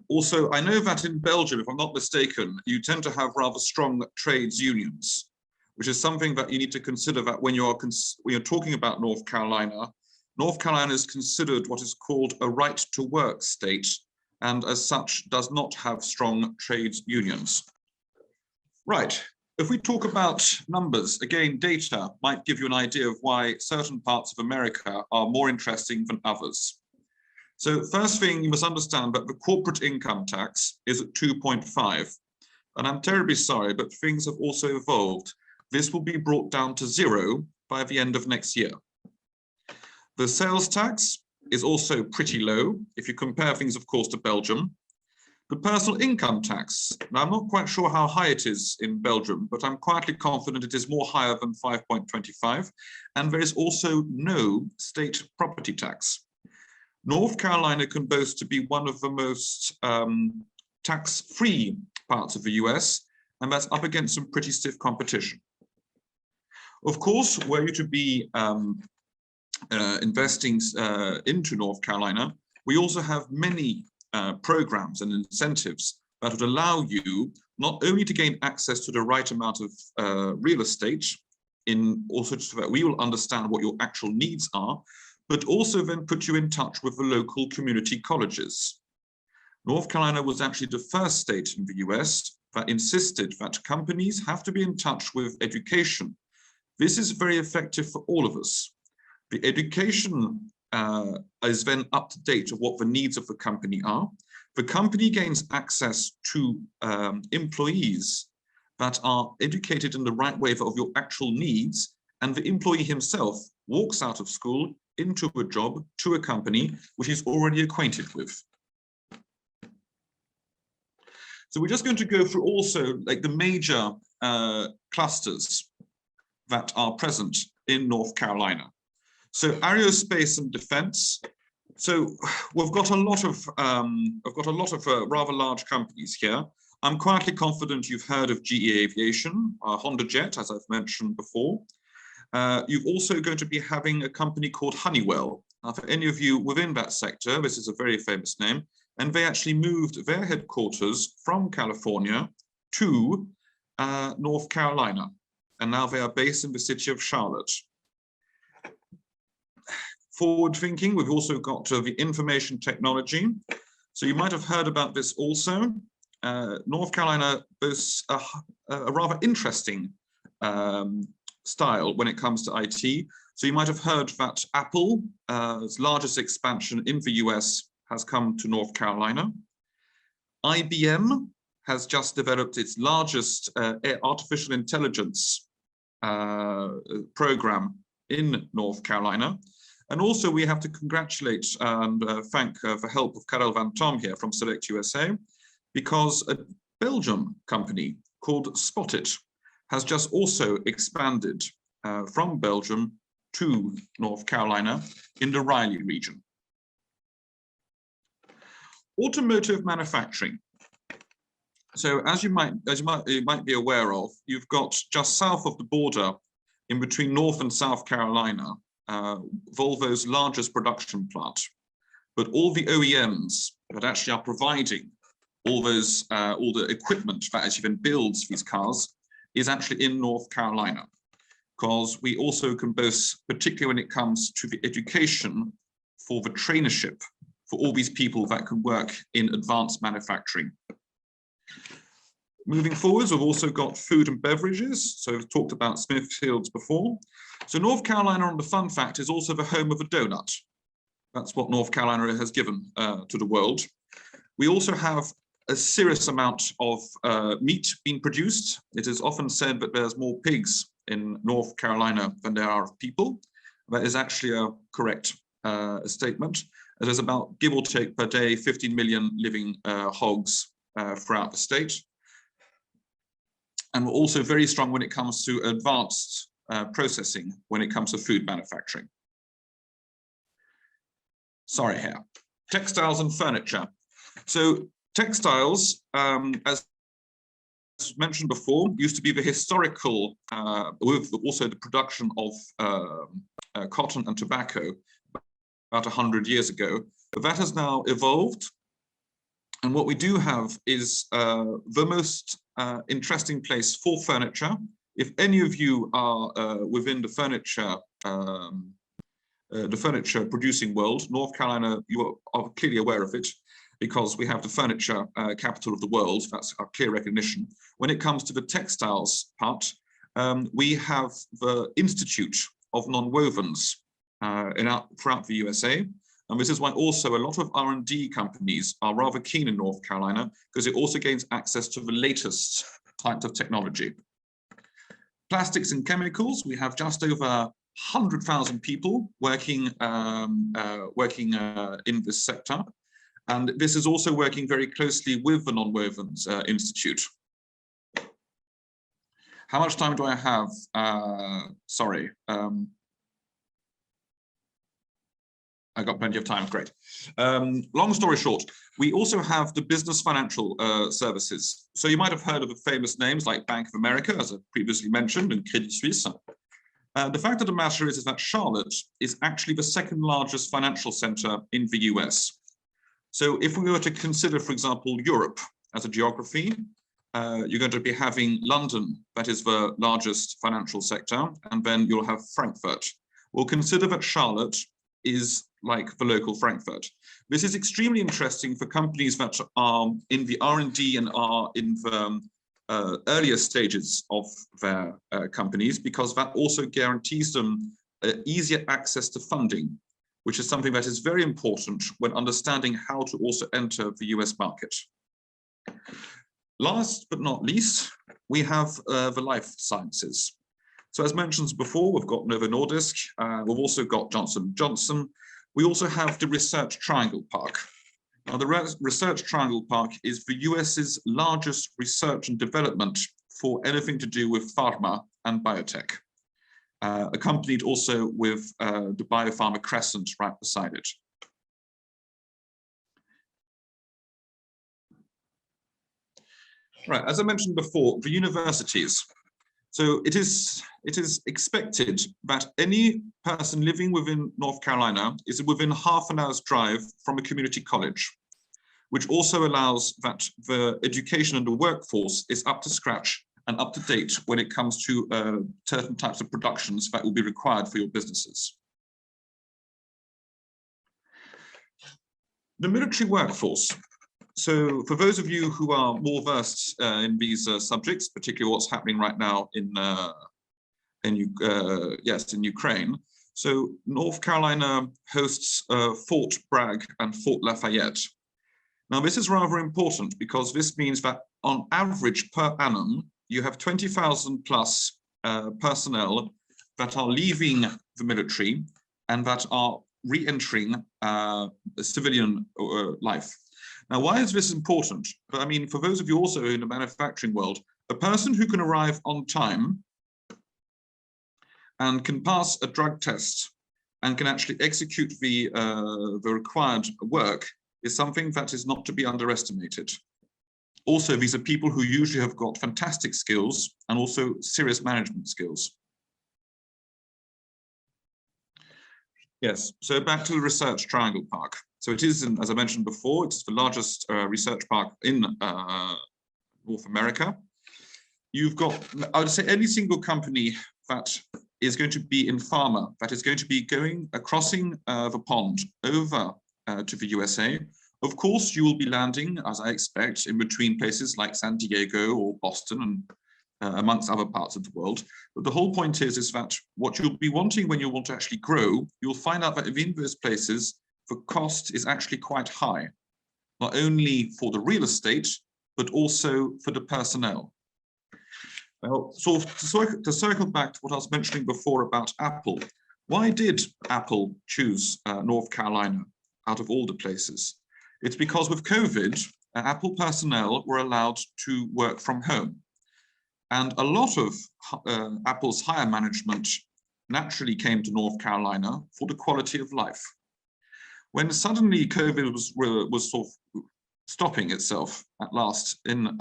Also, I know that in Belgium, if I'm not mistaken, you tend to have rather strong trades unions, which is something that you need to consider, that when you're talking about North Carolina is considered what is called a right to work state, and as such does not have strong trades unions. Right, if we talk about numbers, again, data might give you an idea of why certain parts of America are more interesting than others. So first thing, you must understand that the corporate income tax is at 2.5. And I'm terribly sorry, but things have also evolved. This will be brought down to 0 by the end of next year. The sales tax is also pretty low, if you compare things, of course, to Belgium. The personal income tax, now I'm not quite sure how high it is in Belgium, but I'm quietly confident it is more higher than 5.25. And there is also no state property tax. North Carolina can boast to be one of the most tax-free parts of the US, and that's up against some pretty stiff competition. Of course, were you to be investing into North Carolina, we also have many programs and incentives that would allow you not only to gain access to the right amount of real estate, also so that we will understand what your actual needs are, but also then put you in touch with the local community colleges. North Carolina was actually the first state in the US that insisted that companies have to be in touch with education. This is very effective for all of us. The education is then up to date of what the needs of the company are. The company gains access to employees that are educated in the right way of your actual needs, and the employee himself walks out of school into a job to a company which he's already acquainted with. So we're just going to go through also like the major clusters that are present in North Carolina. So aerospace and defense. So we've got a lot of rather large companies here. I'm quietly confident you've heard of GE Aviation, Honda Jet, as I've mentioned before. You've also going to be having a company called Honeywell. Now, for any of you within that sector, this is a very famous name, and they actually moved their headquarters from California to North Carolina, and now they are based in the city of Charlotte. Forward thinking, we've also got the information technology. So you might have heard about this also. North Carolina boasts a rather interesting style when it comes to IT. So you might have heard that Apple's largest expansion in the US has come to North Carolina. IBM has just developed its largest artificial intelligence program in North Carolina. And also we have to congratulate and thank the help of Karel Vantomme here from Select USA, because a Belgian company called Spotted has just also expanded from Belgium to North Carolina in the Raleigh region. Automotive manufacturing. So as you might be aware of, you've got just south of the border, in between North and South Carolina, Volvo's largest production plant. But all the OEMs that actually are providing all the equipment that actually then builds these cars is actually in North Carolina, because we also can boast, particularly when it comes to the education for the traineeship for all these people that can work in advanced manufacturing. Moving forwards, we've also got food and beverages. So we've talked about Smithfields before. So North Carolina, on the fun fact, is also the home of a donut. That's what North Carolina has given to the world. We also have a serious amount of meat being produced. It is often said that there's more pigs in North Carolina than there are people. That is actually a correct statement. There's about, give or take per day, 15 million living hogs throughout the state. And we're also very strong when it comes to advanced processing, when it comes to food manufacturing. Sorry here. Textiles and furniture. So textiles, as mentioned before, used to be the historical, with also the production of cotton and tobacco about 100 years ago. But that has now evolved. And what we do have is the most interesting place for furniture. If any of you are within the furniture producing world, North Carolina, you are clearly aware of it, because we have the furniture capital of the world. That's our clear recognition. When it comes to the textiles part, we have the Institute of Nonwovens throughout the USA. And this is why also a lot of R&D companies are rather keen in North Carolina, because it also gains access to the latest types of technology. Plastics and chemicals, we have just over 100,000 people working in this sector. And this is also working very closely with the Nonwovens Institute. How much time do I have? Sorry. I got plenty of time, great. Long story short, we also have the business financial services. So you might have heard of the famous names like Bank of America, as I previously mentioned, and Credit Suisse. The fact of the matter is that Charlotte is actually the second largest financial center in the US. So if we were to consider, for example, Europe as a geography, you're going to be having London, that is the largest financial sector, and then you'll have Frankfurt. We'll consider that Charlotte is like the local Frankfurt. This is extremely interesting for companies that are in the R&D and are in the earlier stages of their companies, because that also guarantees them easier access to funding, which is something that is very important when understanding how to also enter the US market. Last but not least, we have the life sciences. So as mentioned before, we've got Novo Nordisk, we've also got Johnson & Johnson. We also have the Research Triangle Park. Now, the Research Triangle Park is the US's largest research and development for anything to do with pharma and biotech, accompanied also with the biopharma crescent right beside it. Right, as I mentioned before, the universities. So it is expected that any person living within North Carolina is within half an hour's drive from a community college, which also allows that the education and the workforce is up to scratch and up to date when it comes to certain types of productions that will be required for your businesses. The military workforce. So for those of you who are more versed in these subjects, particularly what's happening right now in Ukraine. So North Carolina hosts Fort Bragg and Fort Lafayette. Now this is rather important because this means that on average per annum, you have 20,000 plus personnel that are leaving the military and that are re-entering civilian life. Now, why is this important? I mean, for those of you also in the manufacturing world, a person who can arrive on time and can pass a drug test and can actually execute the required work is something that is not to be underestimated. Also, these are people who usually have got fantastic skills and also serious management skills. Yes, so back to the Research Triangle Park. So it is, as I mentioned before, it's the largest research park in North America. You've got, I would say, any single company that is going to be in pharma, that is going to be crossing the pond over to the USA. Of course, you will be landing, as I expect, in between places like San Diego or Boston and amongst other parts of the world. But the whole point is that what you'll be wanting when you want to actually grow, you'll find out that in those places, the cost is actually quite high, not only for the real estate, but also for the personnel. Well, so to circle back to what I was mentioning before about Apple, why did Apple choose North Carolina out of all the places? It's because with COVID, Apple personnel were allowed to work from home. And a lot of Apple's higher management naturally came to North Carolina for the quality of life. When suddenly COVID was sort of stopping itself at last in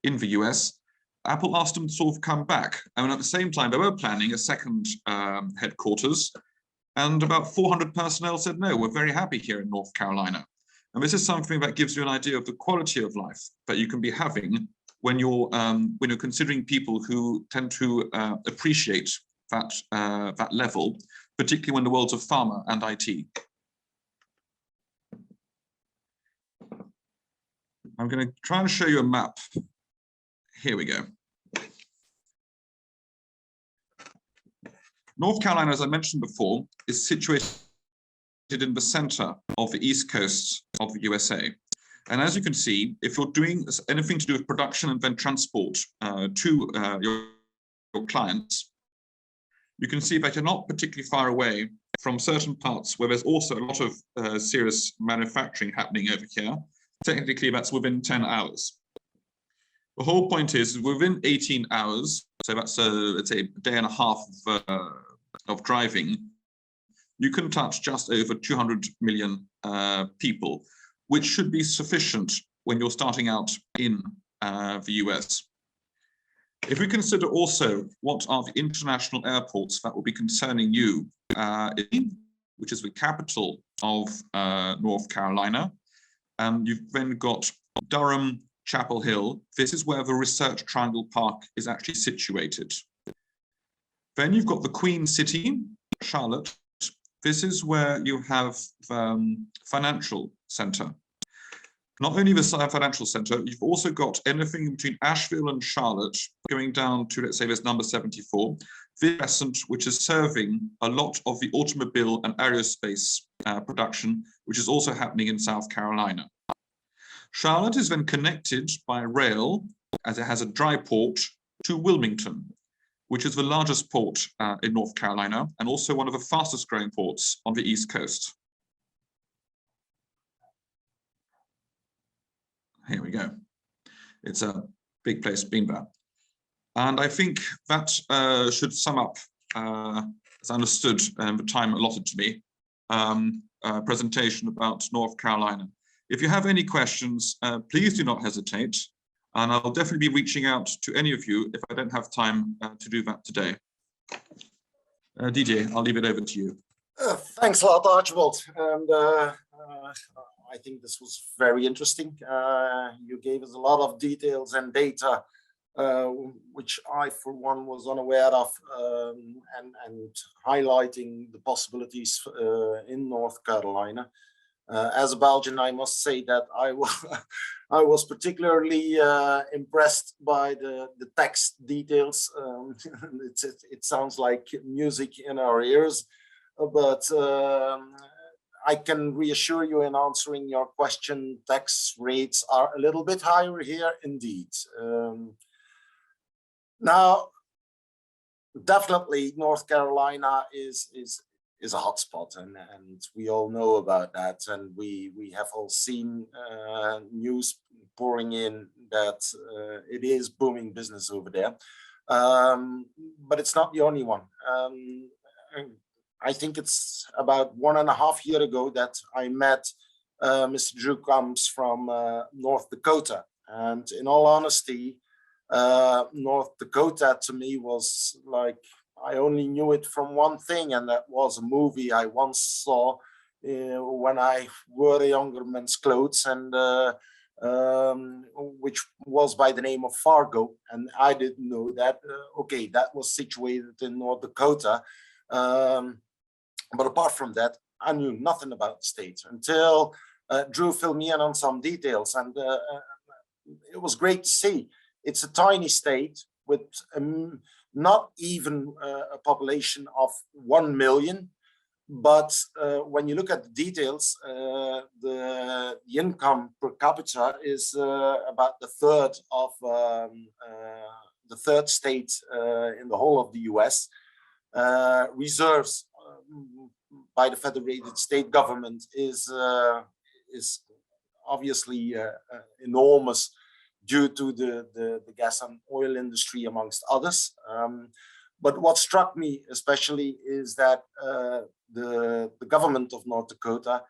the US, Apple asked them to sort of come back. And at the same time, they were planning a second headquarters, and about 400 personnel said, no, we're very happy here in North Carolina. And this is something that gives you an idea of the quality of life that you can be having when you're considering people who tend to appreciate that level, particularly when the worlds of pharma and IT. I'm going to try and show you a map. Here we go. North Carolina, as I mentioned before, is situated in the center of the East Coast of the USA. And as you can see, if you're doing anything to do with production and then transport to your clients, you can see that you're not particularly far away from certain parts where there's also a lot of serious manufacturing happening over here. Technically, that's within 10 hours. The whole point is within 18 hours, so that's let's say a day and a half of driving, you can touch just over 200 million people, which should be sufficient when you're starting out in the US. If we consider also what are the international airports that will be concerning you, which is the capital of North Carolina, and you've then got Durham, Chapel Hill. This is where the Research Triangle Park is actually situated. Then you've got the Queen City, Charlotte. This is where you have financial center. Not only the financial center, you've also got anything between Asheville and Charlotte going down to, let's say, this number 74, the crescent, which is serving a lot of the automobile and aerospace production, which is also happening in South Carolina. Charlotte is then connected by rail, as it has a dry port, to Wilmington, which is the largest port in North Carolina and also one of the fastest growing ports on the East Coast. Here we go. It's a big place being there. And I think that should sum up, as I understood the time allotted to me, a presentation about North Carolina. If you have any questions, please do not hesitate. And I'll definitely be reaching out to any of you if I don't have time to do that today. Didier, I'll leave it over to you.
Thanks a lot, Archibald. And I think this was very interesting. You gave us a lot of details and data, which I, for one, was unaware of, and highlighting the possibilities in North Carolina. As a Belgian, I must say that I was particularly impressed by the text details. It sounds like music in our ears, but I can reassure you in answering your question, tax rates are a little bit higher here indeed. Now, definitely North Carolina is a hotspot, and we all know about that, and we have all seen news pouring in that it is booming business over there, but it's not the only one. I think it's about 1.5 years ago that I met Mr. Drew comes from North Dakota, and in all honesty, North Dakota to me was like, I only knew it from one thing, and that was a movie I once saw when I wore a younger man's clothes, and which was by the name of Fargo. And I didn't know that, okay, that was situated in North Dakota. But apart from that, I knew nothing about the state until Drew filled me in on some details. And it was great to see. It's a tiny state with not even a population of 1 million, but when you look at the details, the income per capita is about the third of the third state in the whole of the US. Reserves by the federated state government is obviously enormous. due to the gas and oil industry, amongst others. But what struck me especially is that the government of North Dakota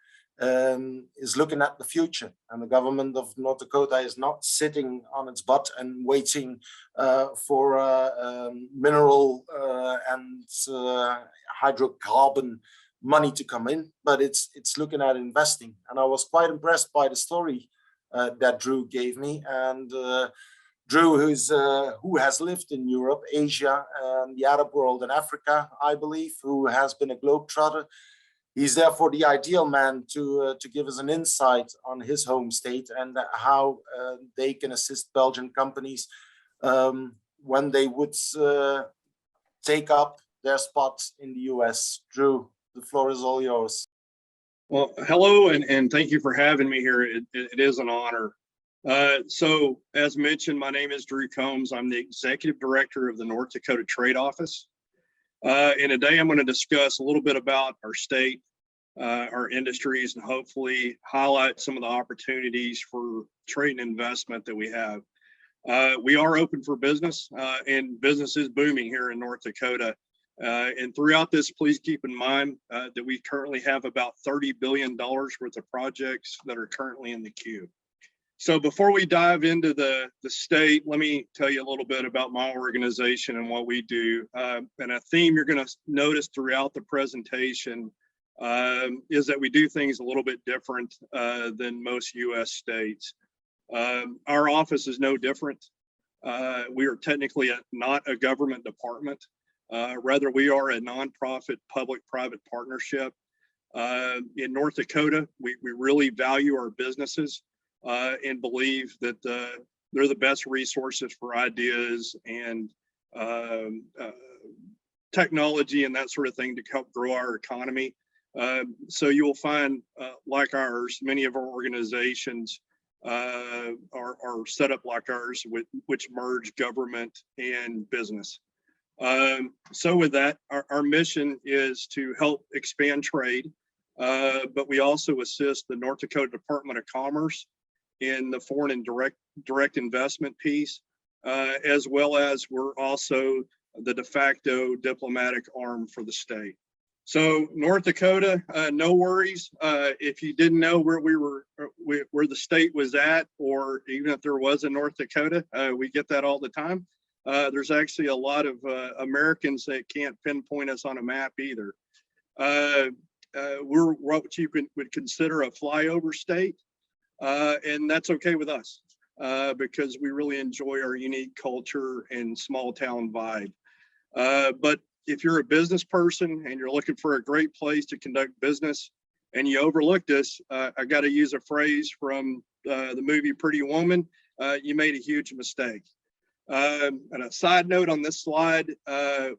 is looking at the future, and the government of North Dakota is not sitting on its butt and waiting for mineral and hydrocarbon money to come in, but it's looking at investing. And I was quite impressed by the story that Drew gave me. And Drew, who has lived in Europe, Asia, and the Arab world, and Africa, I believe, who has been a globetrotter. He's therefore the ideal man to give us an insight on his home state and how they can assist Belgian companies when they would take up their spots in the US. Drew, the floor is all yours.
Well, hello, and thank you for having me here. It is an honor. So, as mentioned, my name is Drew Combs. I'm the Executive Director of the North Dakota Trade Office. And today I'm going to discuss a little bit about our state, our industries, and hopefully highlight some of the opportunities for trade and investment that we have. We are open for business, and business is booming here in North Dakota. And throughout this, please keep in mind that we currently have about $30 billion worth of projects that are currently in the queue. So before we dive into the state, let me tell you a little bit about my organization and what we do. And a theme you're going to notice throughout the presentation is that we do things a little bit different than most US states. Our office is no different. We are technically not a government department. Rather, we are a nonprofit public-private partnership. In North Dakota, we really value our businesses and believe that they're the best resources for ideas and technology and that sort of thing to help grow our economy. So you will find, like ours, many of our organizations are set up like ours, which merge government and business. So with that, our mission is to help expand trade, but we also assist the North Dakota Department of Commerce in the foreign and direct investment piece, as well as we're also the de facto diplomatic arm for the state. So North Dakota, no worries. If you didn't know where where the state was at, or even if there was a North Dakota, we get that all the time. There's actually a lot of Americans that can't pinpoint us on a map either. We're what you would consider a flyover state, and that's okay with us because we really enjoy our unique culture and small town vibe. But if you're a business person and you're looking for a great place to conduct business and you overlooked us, I got to use a phrase from the movie Pretty Woman, you made a huge mistake. And a side note on this slide,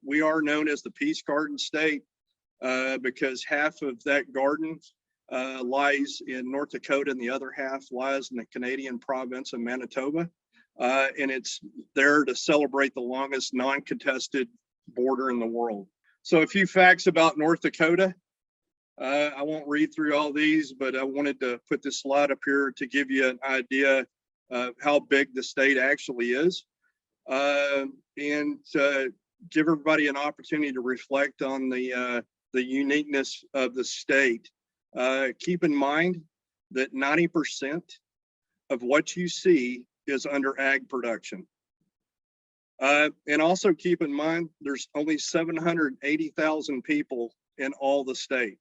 we are known as the Peace Garden State because half of that garden lies in North Dakota and the other half lies in the Canadian province of Manitoba. And it's there to celebrate the longest non-contested border in the world. So a few facts about North Dakota. I won't read through all these, but I wanted to put this slide up here to give you an idea of how big the state actually is. And give everybody an opportunity to reflect on the uniqueness of the state. Keep in mind that 90% of what you see is under ag production. And also keep in mind, there's only 780,000 people in all the state.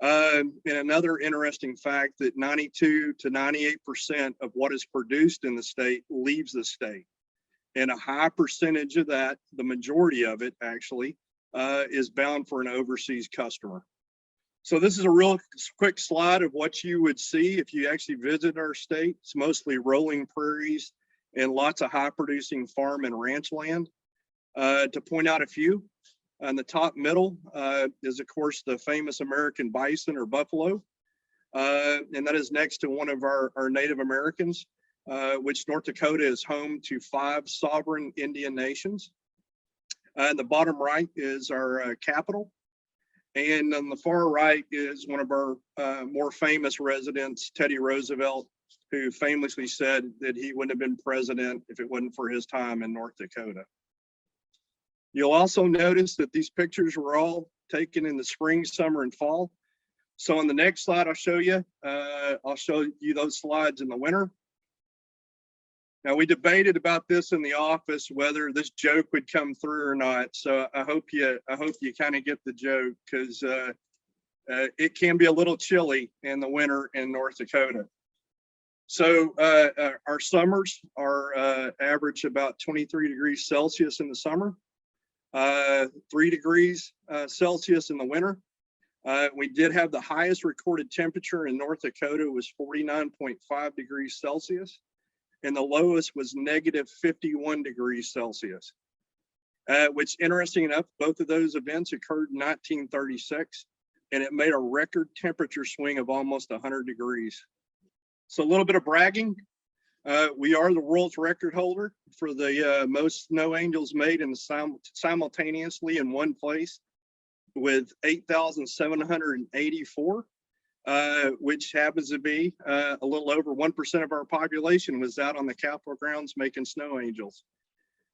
And another interesting fact that 92 to 98% of what is produced in the state leaves the state. And a high percentage of that, the majority of it actually, is bound for an overseas customer. So this is a real quick slide of what you would see if you actually visit our state. It's mostly rolling prairies and lots of high producing farm and ranch land. To point out a few, on the top middle is of course the famous American bison or buffalo. And that is next to one of our Native Americans, which North Dakota is home to 5 sovereign Indian nations. And the bottom right is our capital. And on the far right is one of our more famous residents, Teddy Roosevelt, who famously said that he wouldn't have been president if it wasn't for his time in North Dakota. You'll also notice that these pictures were all taken in the spring, summer, and fall. So on the next slide, I'll show you those slides in the winter. Now, we debated about this in the office, whether this joke would come through or not. So I hope you kind of get the joke, because it can be a little chilly in the winter in North Dakota. So our summers are average about 23 degrees Celsius in the summer, 3 degrees Celsius in the winter. We did have the highest recorded temperature in North Dakota was 49.5 degrees Celsius, and the lowest was negative 51 degrees Celsius, which, interesting enough, both of those events occurred in 1936, and it made a record temperature swing of almost 100 degrees. So a little bit of bragging. We are the world's record holder for the most snow angels made simultaneously in one place, with 8,784, which happens to be a little over 1% of our population was out on the Capitol grounds making snow angels.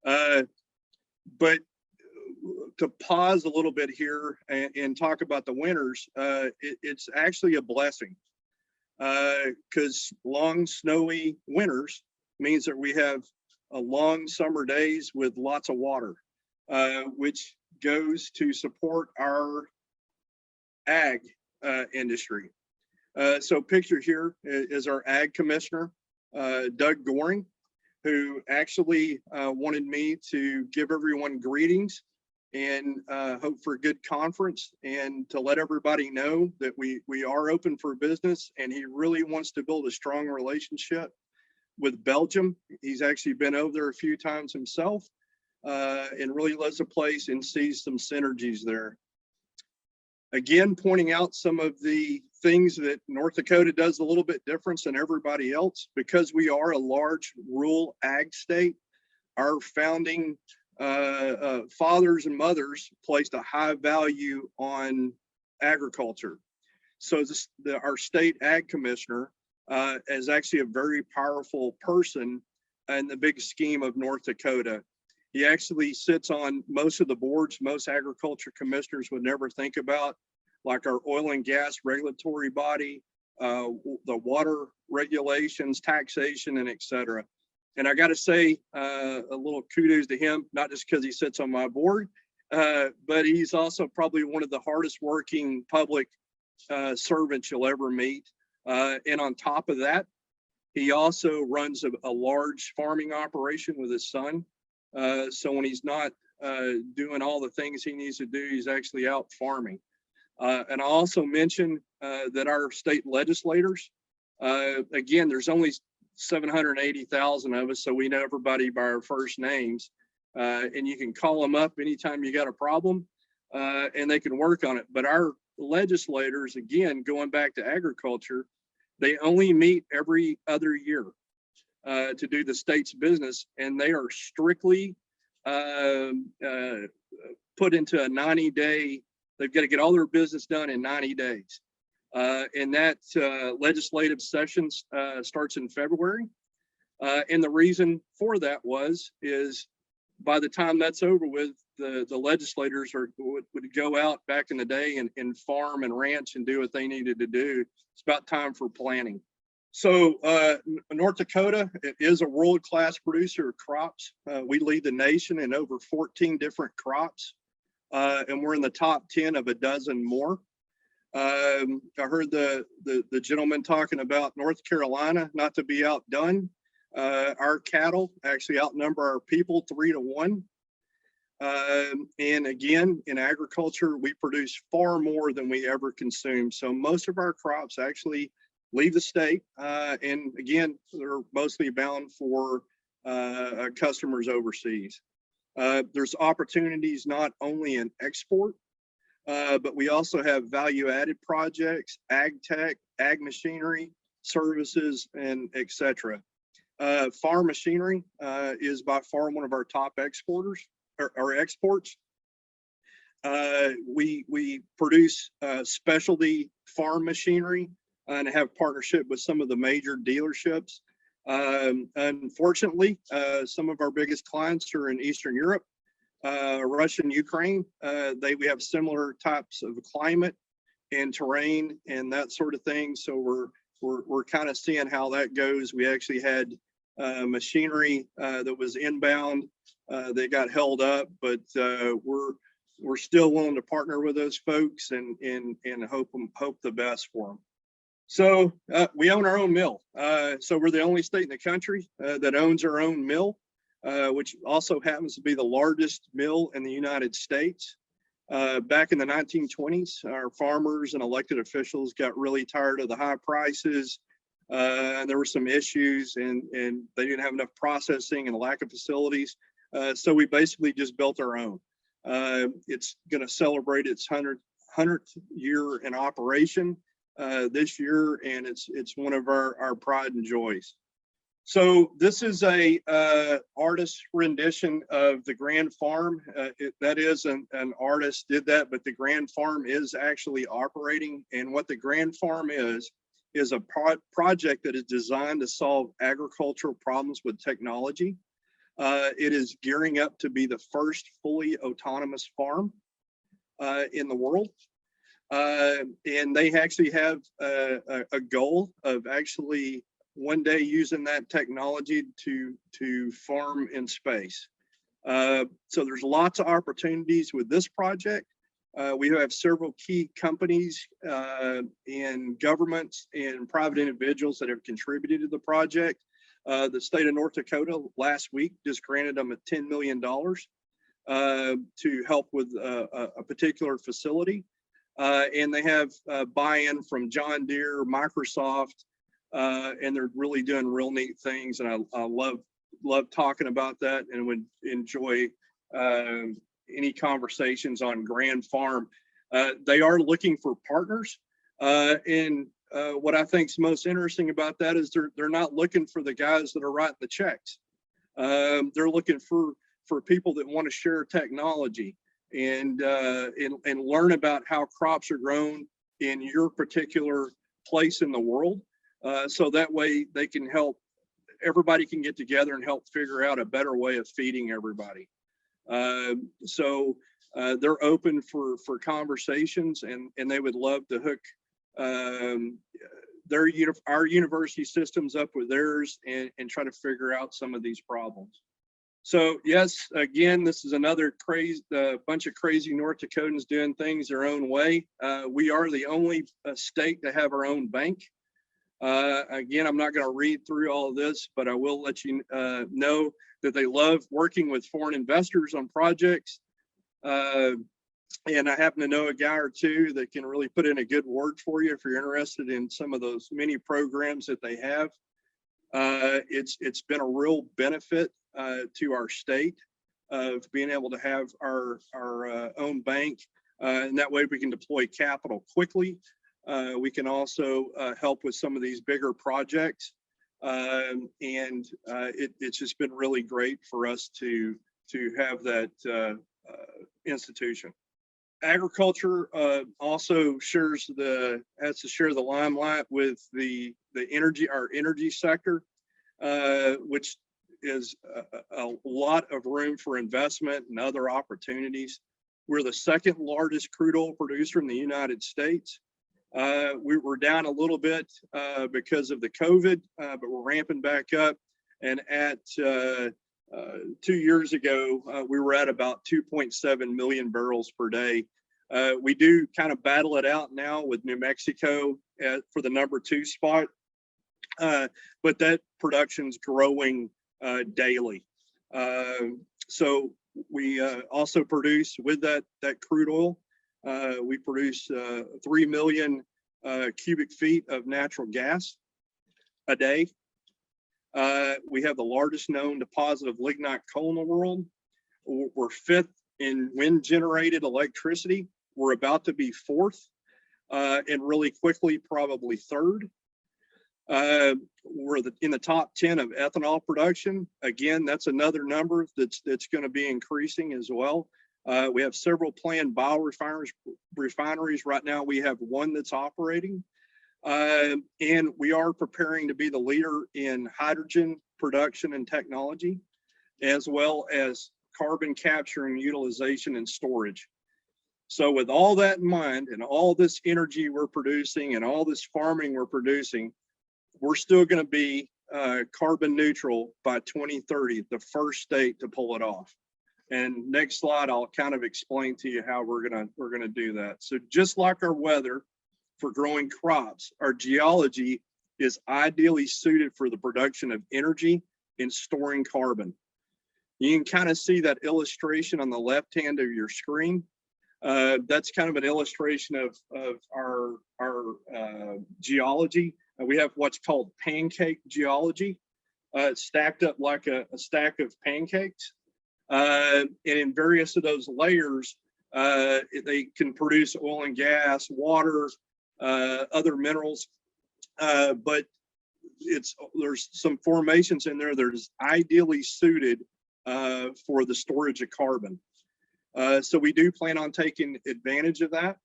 But to pause a little bit here and talk about the winters, it's actually a blessing, because long snowy winters means that we have long summer days with lots of water, which goes to support our ag industry. So pictured here is our ag commissioner, Doug Goring, who actually wanted me to give everyone greetings and hope for a good conference, and to let everybody know that we are open for business, and he really wants to build a strong relationship with Belgium. He's actually been over there a few times himself, and really loves the place and sees some synergies there. Again, pointing out some of the things that North Dakota does a little bit different than everybody else, because we are a large rural ag state. Our founding fathers and mothers placed a high value on agriculture. So our state ag commissioner is actually a very powerful person in the big scheme of North Dakota. He actually sits on most of the boards most agriculture commissioners would never think about, like our oil and gas regulatory body, the water regulations, taxation, and et cetera. And I got to say a little kudos to him, not just because he sits on my board, but he's also probably one of the hardest working public servants you'll ever meet. And on top of that, he also runs a large farming operation with his son. So when he's not doing all the things he needs to do, he's actually out farming. And I also mentioned that our state legislators, again, there's only 780,000 of us, so we know everybody by our first names, and you can call them up anytime you got a problem, and they can work on it. But our legislators, again, going back to agriculture, they only meet every other year to do the state's business, and they are strictly put into a 90-day, they've got to get all their business done in 90 days. And that legislative session starts in February. And the reason for that is by the time that's over with, the legislators would go out back in the day and farm and ranch and do what they needed to do. It's about time for planning. So North Dakota is a world-class producer of crops. We lead the nation in over 14 different crops, and we're in the top 10 of a dozen more. I heard the gentleman talking about North Carolina, not to be outdone. Our cattle actually outnumber our people 3 to 1. And again, in agriculture, we produce far more than we ever consume. So most of our crops actually leave the state. And again, they're mostly bound for customers overseas. There's opportunities not only in export, but we also have value-added projects, ag tech, ag machinery, services, and et cetera. Farm machinery is by far one of our top exporters, or exports. We produce specialty farm machinery and have partnership with some of the major dealerships. Unfortunately, some of our biggest clients are in Eastern Europe, Russia and Ukraine. We have similar types of climate and terrain and that sort of thing. So we're kind of seeing how that goes. We actually had machinery that was inbound. They got held up, but we're still willing to partner with those folks and hope the best for them. So we own our own mill. So we're the only state in the country that owns our own mill, which also happens to be the largest mill in the United States. Back in the 1920s, our farmers and elected officials got really tired of the high prices. And there were some issues, and they didn't have enough processing and a lack of facilities. So we basically just built our own. It's going to celebrate its 100th year in operation this year, and it's one of our pride and joys. So this is a artist rendition of the Grand Farm. That is an artist did that, but the Grand Farm is actually operating. And what the Grand Farm is a project that is designed to solve agricultural problems with technology. It is gearing up to be the first fully autonomous farm in the world. And they actually have a goal of actually one day using that technology to farm in space. So there's lots of opportunities with this project. We have several key companies and governments and private individuals that have contributed to the project. The state of North Dakota last week just granted them $10 million to help with a particular facility. And they have buy-in from John Deere, Microsoft, and they're really doing real neat things. And I love talking about that, and would enjoy any conversations on Grand Farm. They are looking for partners. And what I think is most interesting about that is they're not looking for the guys that are writing the checks. They're looking for people that want to share technology and learn about how crops are grown in your particular place in the world. So that way they can help, everybody can get together and help figure out a better way of feeding everybody. So they're open for conversations, and they would love to hook our university systems up with theirs and try to figure out some of these problems. So yes, again, this is another bunch of crazy North Dakotans doing things their own way. We are the only state to have our own bank. Again, I'm not going to read through all of this, but I will let you know that they love working with foreign investors on projects. And I happen to know a guy or two that can really put in a good word for you if you're interested in some of those many programs that they have. It's been a real benefit to our state of being able to have our own bank, and that way we can deploy capital quickly. We can also help with some of these bigger projects, and it's just been really great for us to have that institution. Agriculture also has to share the limelight with our energy sector, which is a lot of room for investment and other opportunities. We're the second largest crude oil producer in the United States. We were down a little bit because of the COVID, but we're ramping back up. And at 2 years ago, we were at about 2.7 million barrels per day. We do kind of battle it out now with New Mexico for the #2 spot, but that production's growing daily. So we also produce with that crude oil. We produce 3 million cubic feet of natural gas a day. We have the largest known deposit of lignite coal in the world. We're 5th in wind generated electricity. We're about to be 4th, and really quickly, probably 3rd. We're in the top 10 of ethanol production. Again, that's another number that's going to be increasing as well. We have several planned biorefineries. Right now, we have one that's operating. And we are preparing to be the leader in hydrogen production and technology, as well as carbon capture and utilization and storage. So with all that in mind and all this energy we're producing and all this farming we're producing, we're still going to be carbon neutral by 2030, the first state to pull it off. And next slide, I'll kind of explain to you how we're gonna do that. So just like our weather for growing crops, our geology is ideally suited for the production of energy and storing carbon. You can kind of see that illustration on the left hand of your screen. That's kind of an illustration of our geology. We have what's called pancake geology. It's stacked up like a stack of pancakes. And in various of those layers, they can produce oil and gas, water, other minerals. But there's some formations in there that is ideally suited for the storage of carbon. So we do plan on taking advantage of that.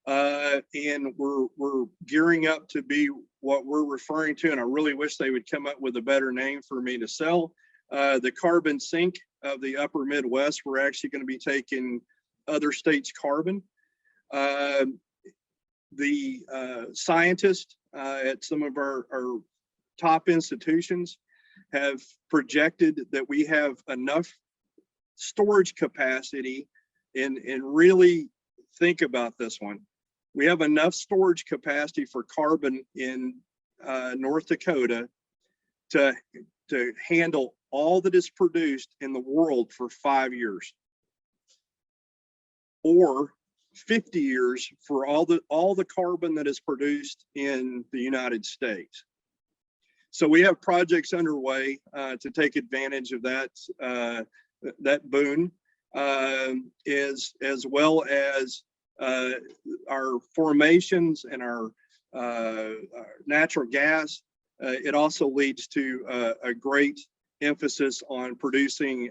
And we're gearing up to be what we're referring to, and I really wish they would come up with a better name for me to sell. The carbon sink of the upper Midwest. We're actually going to be taking other states' carbon. The scientists at some of our top institutions have projected that we have enough storage capacity, and really think about this one. We have enough storage capacity for carbon in North Dakota to handle all that is produced in the world for 5 years, or 50 years for all the carbon that is produced in the United States. So we have projects underway to take advantage of that boon, as well as our formations and our natural gas. It also leads to a great emphasis on producing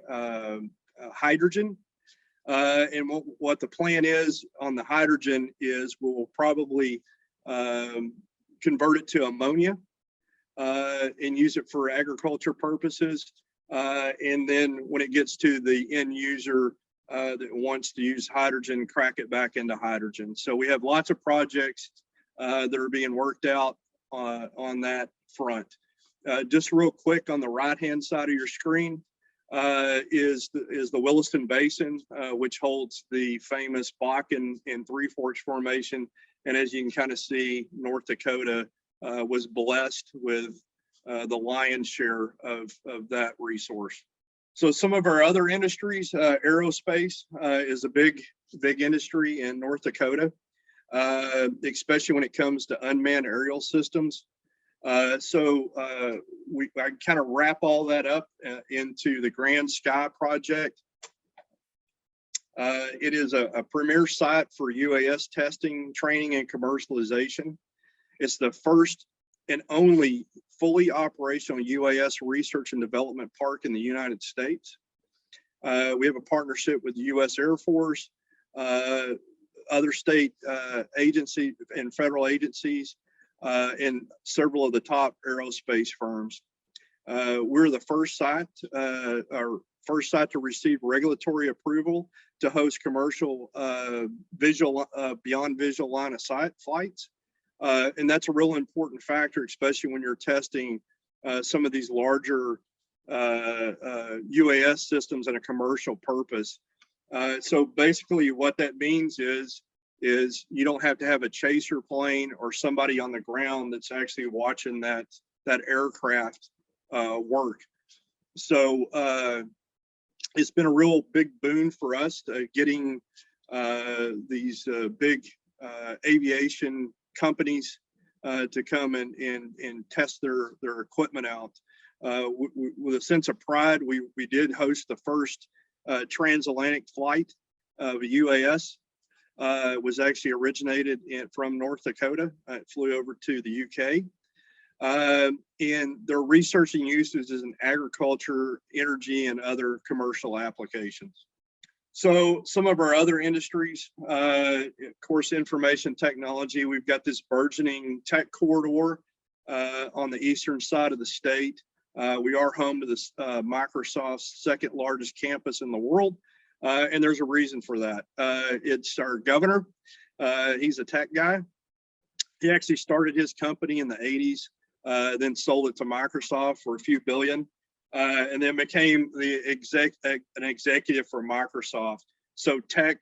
hydrogen. And what the plan is on the hydrogen is we'll probably convert it to ammonia and use it for agriculture purposes. And then when it gets to the end user that wants to use hydrogen, crack it back into hydrogen. So we have lots of projects that are being worked out on that front. Just real quick, on the right-hand side of your screen is the Williston Basin, which holds the famous Bakken and Three Forks Formation. And as you can kind of see, North Dakota was blessed with the lion's share of that resource. So some of our other industries, aerospace is a big industry in North Dakota, especially when it comes to unmanned aerial systems. I kind of wrap all that up into the Grand Sky project. It is a premier site for UAS testing, training, and commercialization. It's the first and only fully operational UAS research and development park in the United States. We have a partnership with the US Air Force, other state agencies and federal agencies, and several of the top aerospace firms. We're the first site to receive regulatory approval to host commercial beyond visual line of sight flights. And that's a real important factor, especially when you're testing some of these larger UAS systems in a commercial purpose. So basically what that means is you don't have to have a chaser plane or somebody on the ground that's actually watching that aircraft work. So it's been a real big boon for us getting these big aviation companies to come and test their equipment out. With a sense of pride, we did host the first transatlantic flight of a UAS. It was actually originated from North Dakota. It flew over to the UK. And they're researching uses in agriculture, energy, and other commercial applications. So some of our other industries, of course, information technology, we've got this burgeoning tech corridor on the eastern side of the state. We are home to this Microsoft's second largest campus in the world. And there's a reason for that. It's our governor. He's a tech guy. He actually started his company in the 80s, then sold it to Microsoft for a few billion, and then became an executive for Microsoft. So tech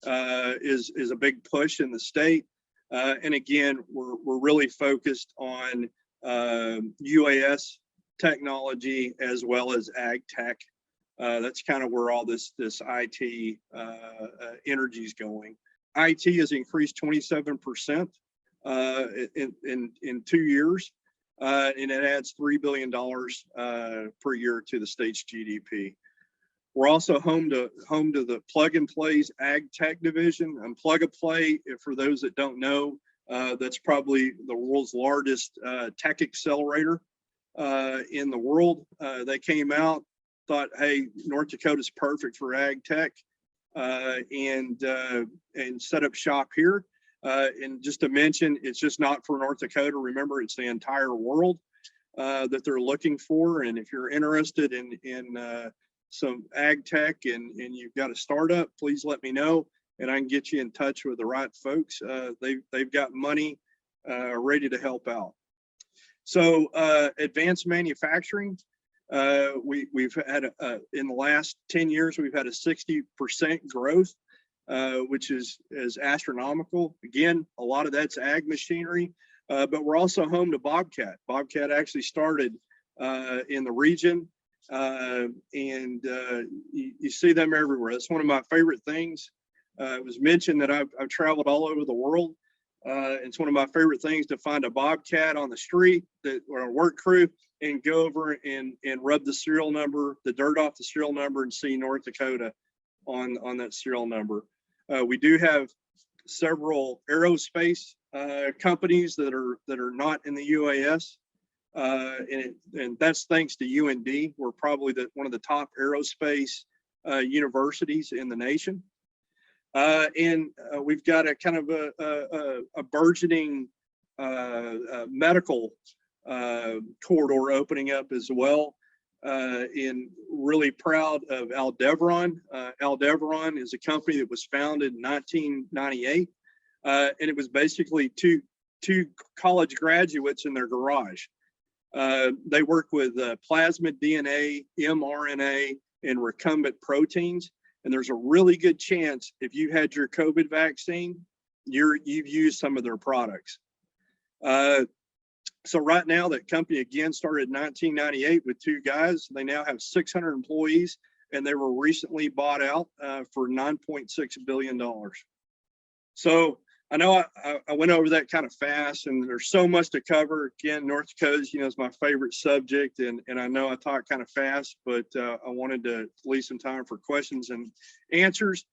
is a big push in the state. And again, we're really focused on UAS technology as well as ag tech. That's kind of where all this IT energy is going. IT has increased 27% in 2 years, and it adds $3 billion per year to the state's GDP. We're also home to the Plug and Play's Ag Tech division. And Plug and Play, for those that don't know, that's probably the world's largest tech accelerator in the world. They came out, thought, hey, North Dakota's perfect for ag tech, and set up shop here. And just to mention, it's just not for North Dakota. Remember, it's the entire world that they're looking for. And if you're interested in some ag tech and you've got a startup, please let me know, and I can get you in touch with the right folks. They've got money ready to help out. So advanced manufacturing, we've had in the last 10 years, we've had a 60% growth, which is astronomical. Again, a lot of that's ag machinery, but we're also home to Bobcat. Bobcat actually started in the region, and you see them everywhere. That's one of my favorite things. It was mentioned that I've traveled all over the world. It's one of my favorite things to find a Bobcat on the street or a work crew and go over and rub the serial number, the dirt off the serial number, and see North Dakota on that serial number. We do have several aerospace companies that are not in the UAS, and that's thanks to UND. We're probably one of the top aerospace universities in the nation. And we've got a kind of a burgeoning medical corridor opening up as well. And really proud of Aldeveron. Aldeveron is a company that was founded in 1998, and it was basically two college graduates in their garage. They work with plasmid DNA, mRNA, and recombinant proteins. And there's a really good chance if you had your COVID vaccine, you've used some of their products. So right now, that company again started in 1998 with two guys. They now have 600 employees, and they were recently bought out for $9.6 billion. So I know I went over that kind of fast, and there's so much to cover. Again, North Dakota, is my favorite subject, and I know I talk kind of fast, but I wanted to leave some time for questions and answers.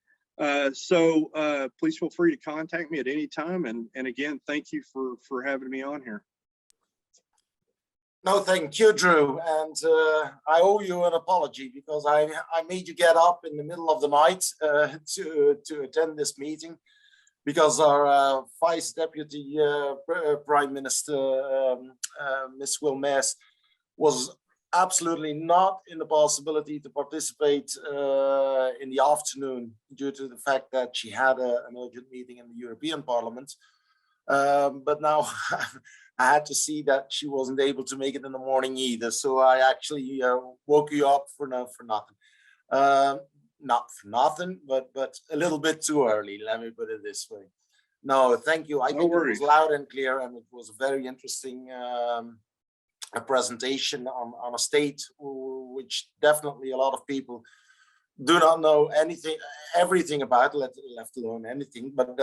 So please feel free to contact me at any time. And again, thank you for having me on here.
No, thank you, Drew. And I owe you an apology because I made you get up in the middle of the night to attend this meeting, because our Vice Deputy Prime Minister, Ms. Wilmès, was absolutely not in the possibility to participate in the afternoon due to the fact that she had an urgent meeting in the European Parliament. But now I had to see that she wasn't able to make it in the morning either. So I actually woke you up for nothing. Not for nothing, but a little bit too early. Let me put it this way. No, thank you. I think it was loud and clear, and it was a very interesting a presentation on a state which definitely a lot of people do not know everything about, let alone anything. But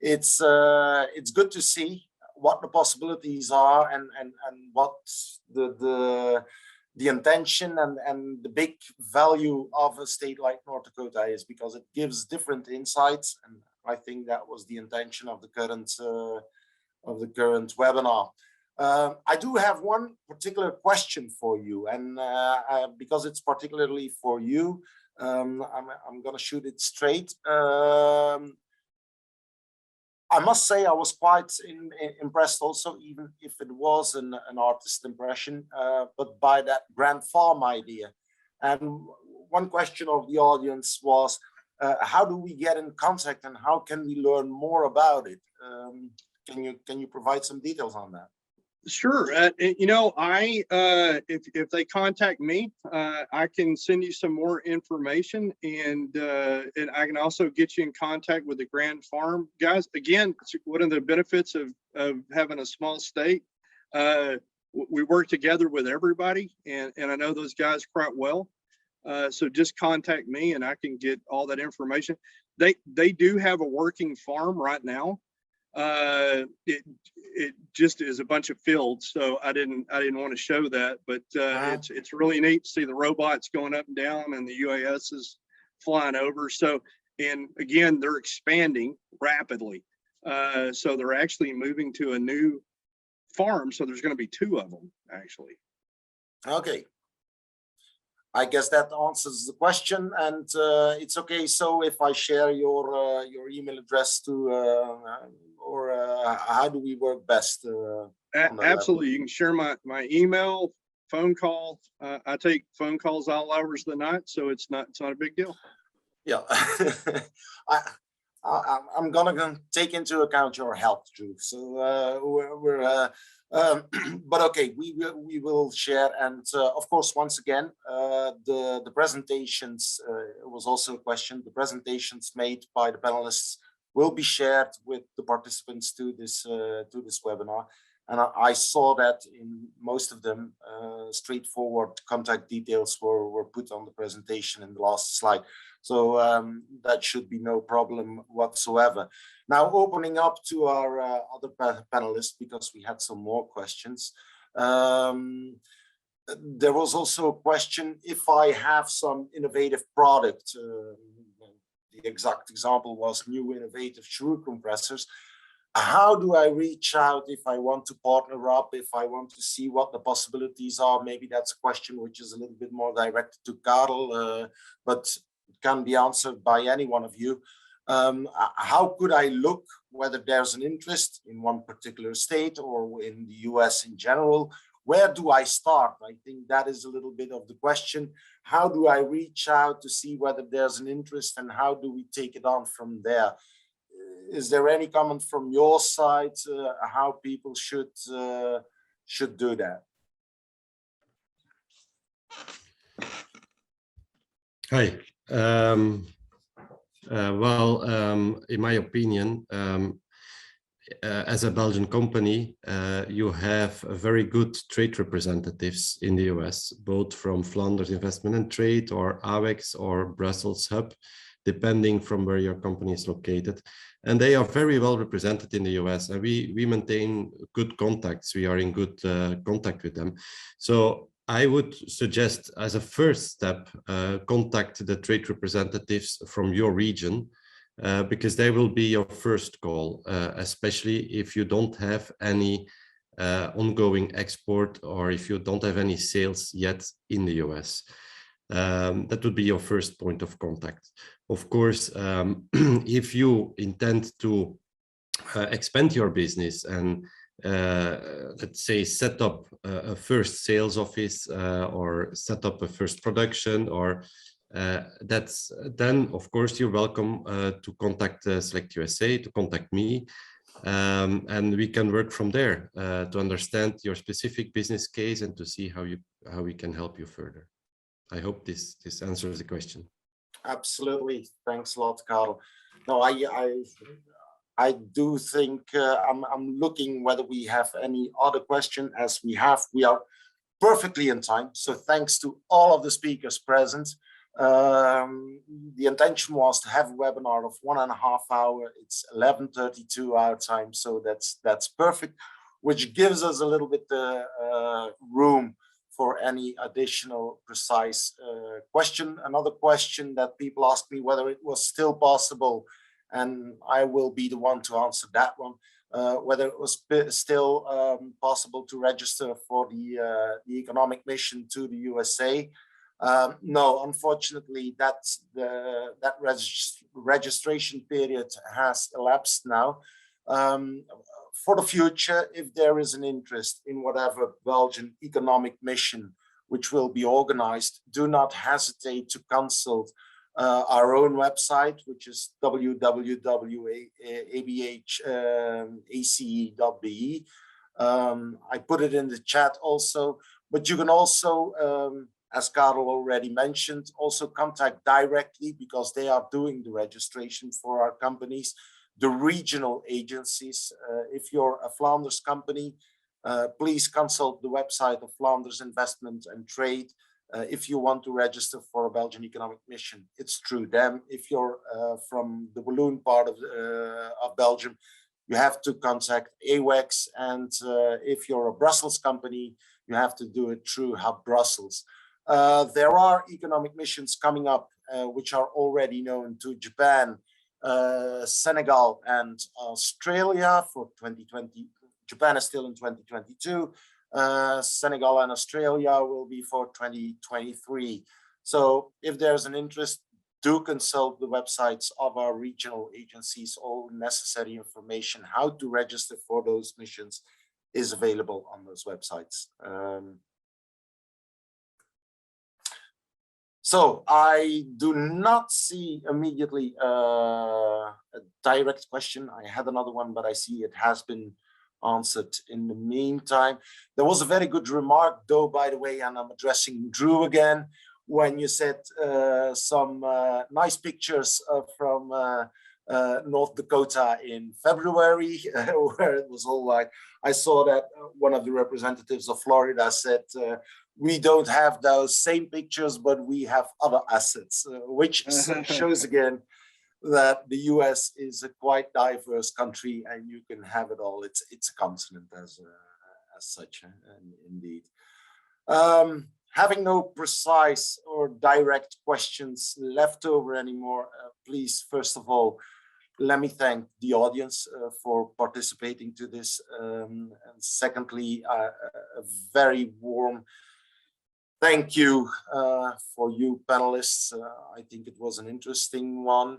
it's good to see what the possibilities are and what the intention and the big value of a state like North Dakota is, because it gives different insights, and I think that was the intention of the current webinar. I do have one particular question for you, and because it's particularly for you, I'm going to shoot it straight. I must say I was quite impressed also, even if it was an artist impression, but by that grand farm idea. And one question of the audience was, how do we get in contact and how can we learn more about it? Can you provide some details on that?
Sure. If they contact me, I can send you some more information, and I can also get you in contact with the Grand Farm guys. Again, it's one of the benefits of having a small state. We work together with everybody, and I know those guys quite well. So just contact me, and I can get all that information. They do have a working farm right now. It just is a bunch of fields, so I didn't want to show that, but it's really neat to see the robots going up and down and the UAS is flying over. So, and again, they're expanding rapidly, so they're actually moving to a new farm, so there's going to be 2 of them actually. Okay,
I guess that answers the question, and it's okay. So if I share your email address to, or how do we work best?
Absolutely, you can share my email, phone call. I take phone calls all hours of the night, so it's not a big deal.
Yeah, I'm gonna take into account your help, Drew. So but okay, we will share, and of course, once again, the presentations, it was also a question. The presentations made by the panelists will be shared with the participants to this webinar, and I saw that in most of them, straightforward contact details were put on the presentation in the last slide. So that should be no problem whatsoever. Now, opening up to our other panelists, because we had some more questions. There was also a question, if I have some innovative product, the exact example was new innovative screw compressors. How do I reach out if I want to partner up, if I want to see what the possibilities are? Maybe that's a question which is a little bit more directed to Karel, but it can be answered by any one of you. How could I look whether there's an interest in one particular state or in the US in general? Where do I start? I think that is a little bit of the question. How do I reach out to see whether there's an interest, and how do we take it on from there? Is there any comment from your side how people should do that?
Hi. In my opinion, as a Belgian company, you have very good trade representatives in the US, both from Flanders Investment and Trade or ABH-ACE or Brussels Hub, depending from where your company is located. And they are very well represented in the US, and we maintain good contacts. We are in good contact with them. So I would suggest, as a first step, contact the trade representatives from your region, because they will be your first call, especially if you don't have any ongoing export, or if you don't have any sales yet in the US. That would be your first point of contact. Of course, if you intend to expand your business and let's say set up a first sales office or set up a first production, or then of course you're welcome to contact Select USA, to contact me, and we can work from there to understand your specific business case and to see how we can help you further. I hope this answers the question. Absolutely.
Thanks a lot, Karel. No, I do think I'm looking whether we have any other question. As we are perfectly in time. So thanks to all of the speakers present. The intention was to have a webinar of 1.5 hours. It's 11:32 our time, so that's perfect, which gives us a little bit room for any additional precise question. Another question that people asked me whether it was still possible, and I will be the one to answer that one, whether it was still possible to register for the economic mission to the USA. No, unfortunately, that registration period has elapsed now. For the future, if there is an interest in whatever Belgian economic mission which will be organized, do not hesitate to consult our own website, which is www.abh-ace.be. I put it in the chat also, but you can also, as Karel already mentioned, also contact directly, because they are doing the registration for our companies, the regional agencies. If you're a Flanders company, please consult the website of Flanders Investment and Trade. If you want to register for a Belgian economic mission, it's through them. If you're from the Walloon part of Belgium, you have to contact AWEX. And if you're a Brussels company, you have to do it through Hub Brussels. There are economic missions coming up, which are already known to Japan, Senegal, and Australia for 2020. Japan is still in 2022. Senegal and Australia will be for 2023. So if there's an interest, do consult the websites of our regional agencies. All necessary information how to register for those missions is available on those websites. So I do not see immediately a direct question. I had another one, but I see it has been answered in the meantime. There was a very good remark, though, by the way, and I'm addressing Drew again, when you said some nice pictures from North Dakota in February, where it was all like, I saw that one of the representatives of Florida said, we don't have those same pictures, but we have other assets, which shows again that the US is a quite diverse country and you can have it all. It's a continent as such, indeed. Having no precise or direct questions left over anymore, please, first of all, let me thank the audience for participating to this. And secondly, a very warm thank you for you panelists. I think it was an interesting one.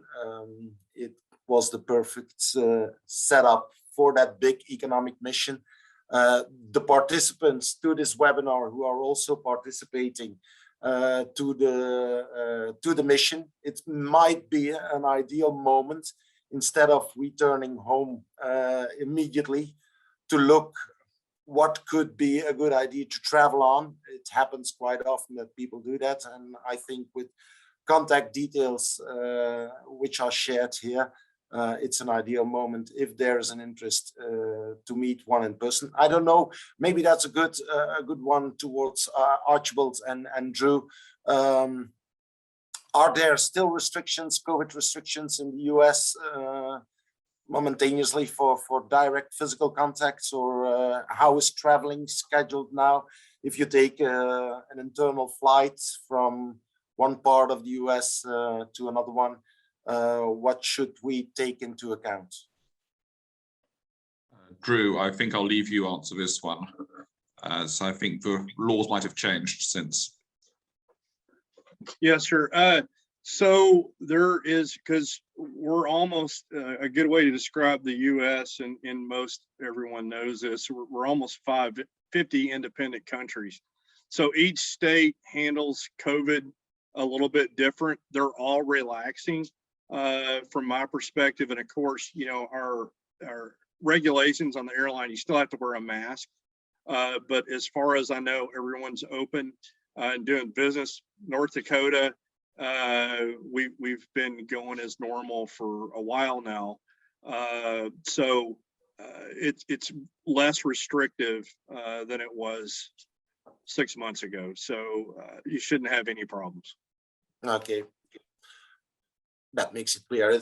It was the perfect setup for that big economic mission. The participants to this webinar who are also participating to the mission, it might be an ideal moment, instead of returning home immediately, to look what could be a good idea to travel on. It happens quite often that people do that. And I think with contact details, which are shared here, it's an ideal moment if there's an interest to meet one in person. I don't know, maybe that's a good one towards Archibald and Drew. Are there still restrictions, COVID restrictions in the US momentaneously for direct physical contacts, or how is traveling scheduled now? If you take an internal flight from one part of the US to another one, what should we take into account?
Drew, I think I'll leave you answer this one. So I think the laws might have changed since.
Yes, sir. So there is, because we're almost a good way to describe the US, and most everyone knows this, we're almost 50 independent countries. So each state handles COVID a little bit different. They're all relaxing from my perspective. And of course, you know, our regulations on the airline, you still have to wear a mask. But as far as I know, everyone's open and doing business. North Dakota, we've been going as normal for a while now. So it's less restrictive than it was 6 months ago. So you shouldn't have any problems.
Okay. That makes it clear. I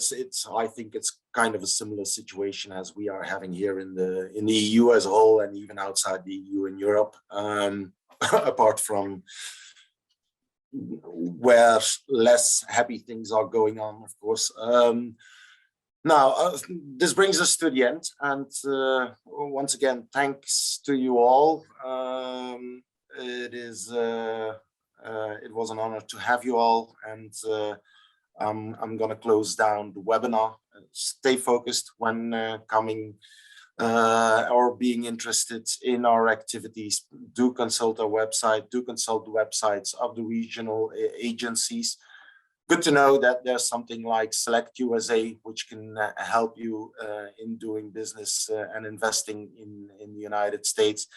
think it's kind of a similar situation as we are having here in the EU as a whole, and even outside the EU in Europe, apart from where less happy things are going on, of course. Now, this brings us to the end, and once again, thanks to you all. It is It was an honor to have you all, and I'm going to close down the webinar. Stay focused when coming or being interested in our activities. Do consult our website, do consult the websites of the regional agencies. Good to know that there's something like Select USA, which can help you in doing business and investing in the United States.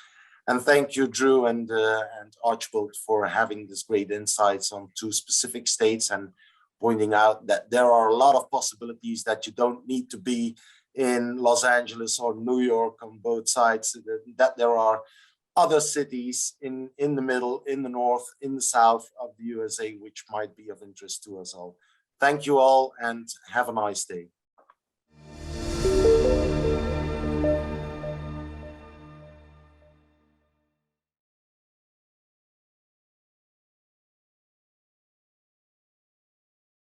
And thank you, Drew and Archibald, for having this great insights on 2 specific states and pointing out that there are a lot of possibilities, that you don't need to be in Los Angeles or New York on both sides, that there are other cities in the middle, in the north, in the south of the USA, which might be of interest to us all. Thank you all and have a nice day.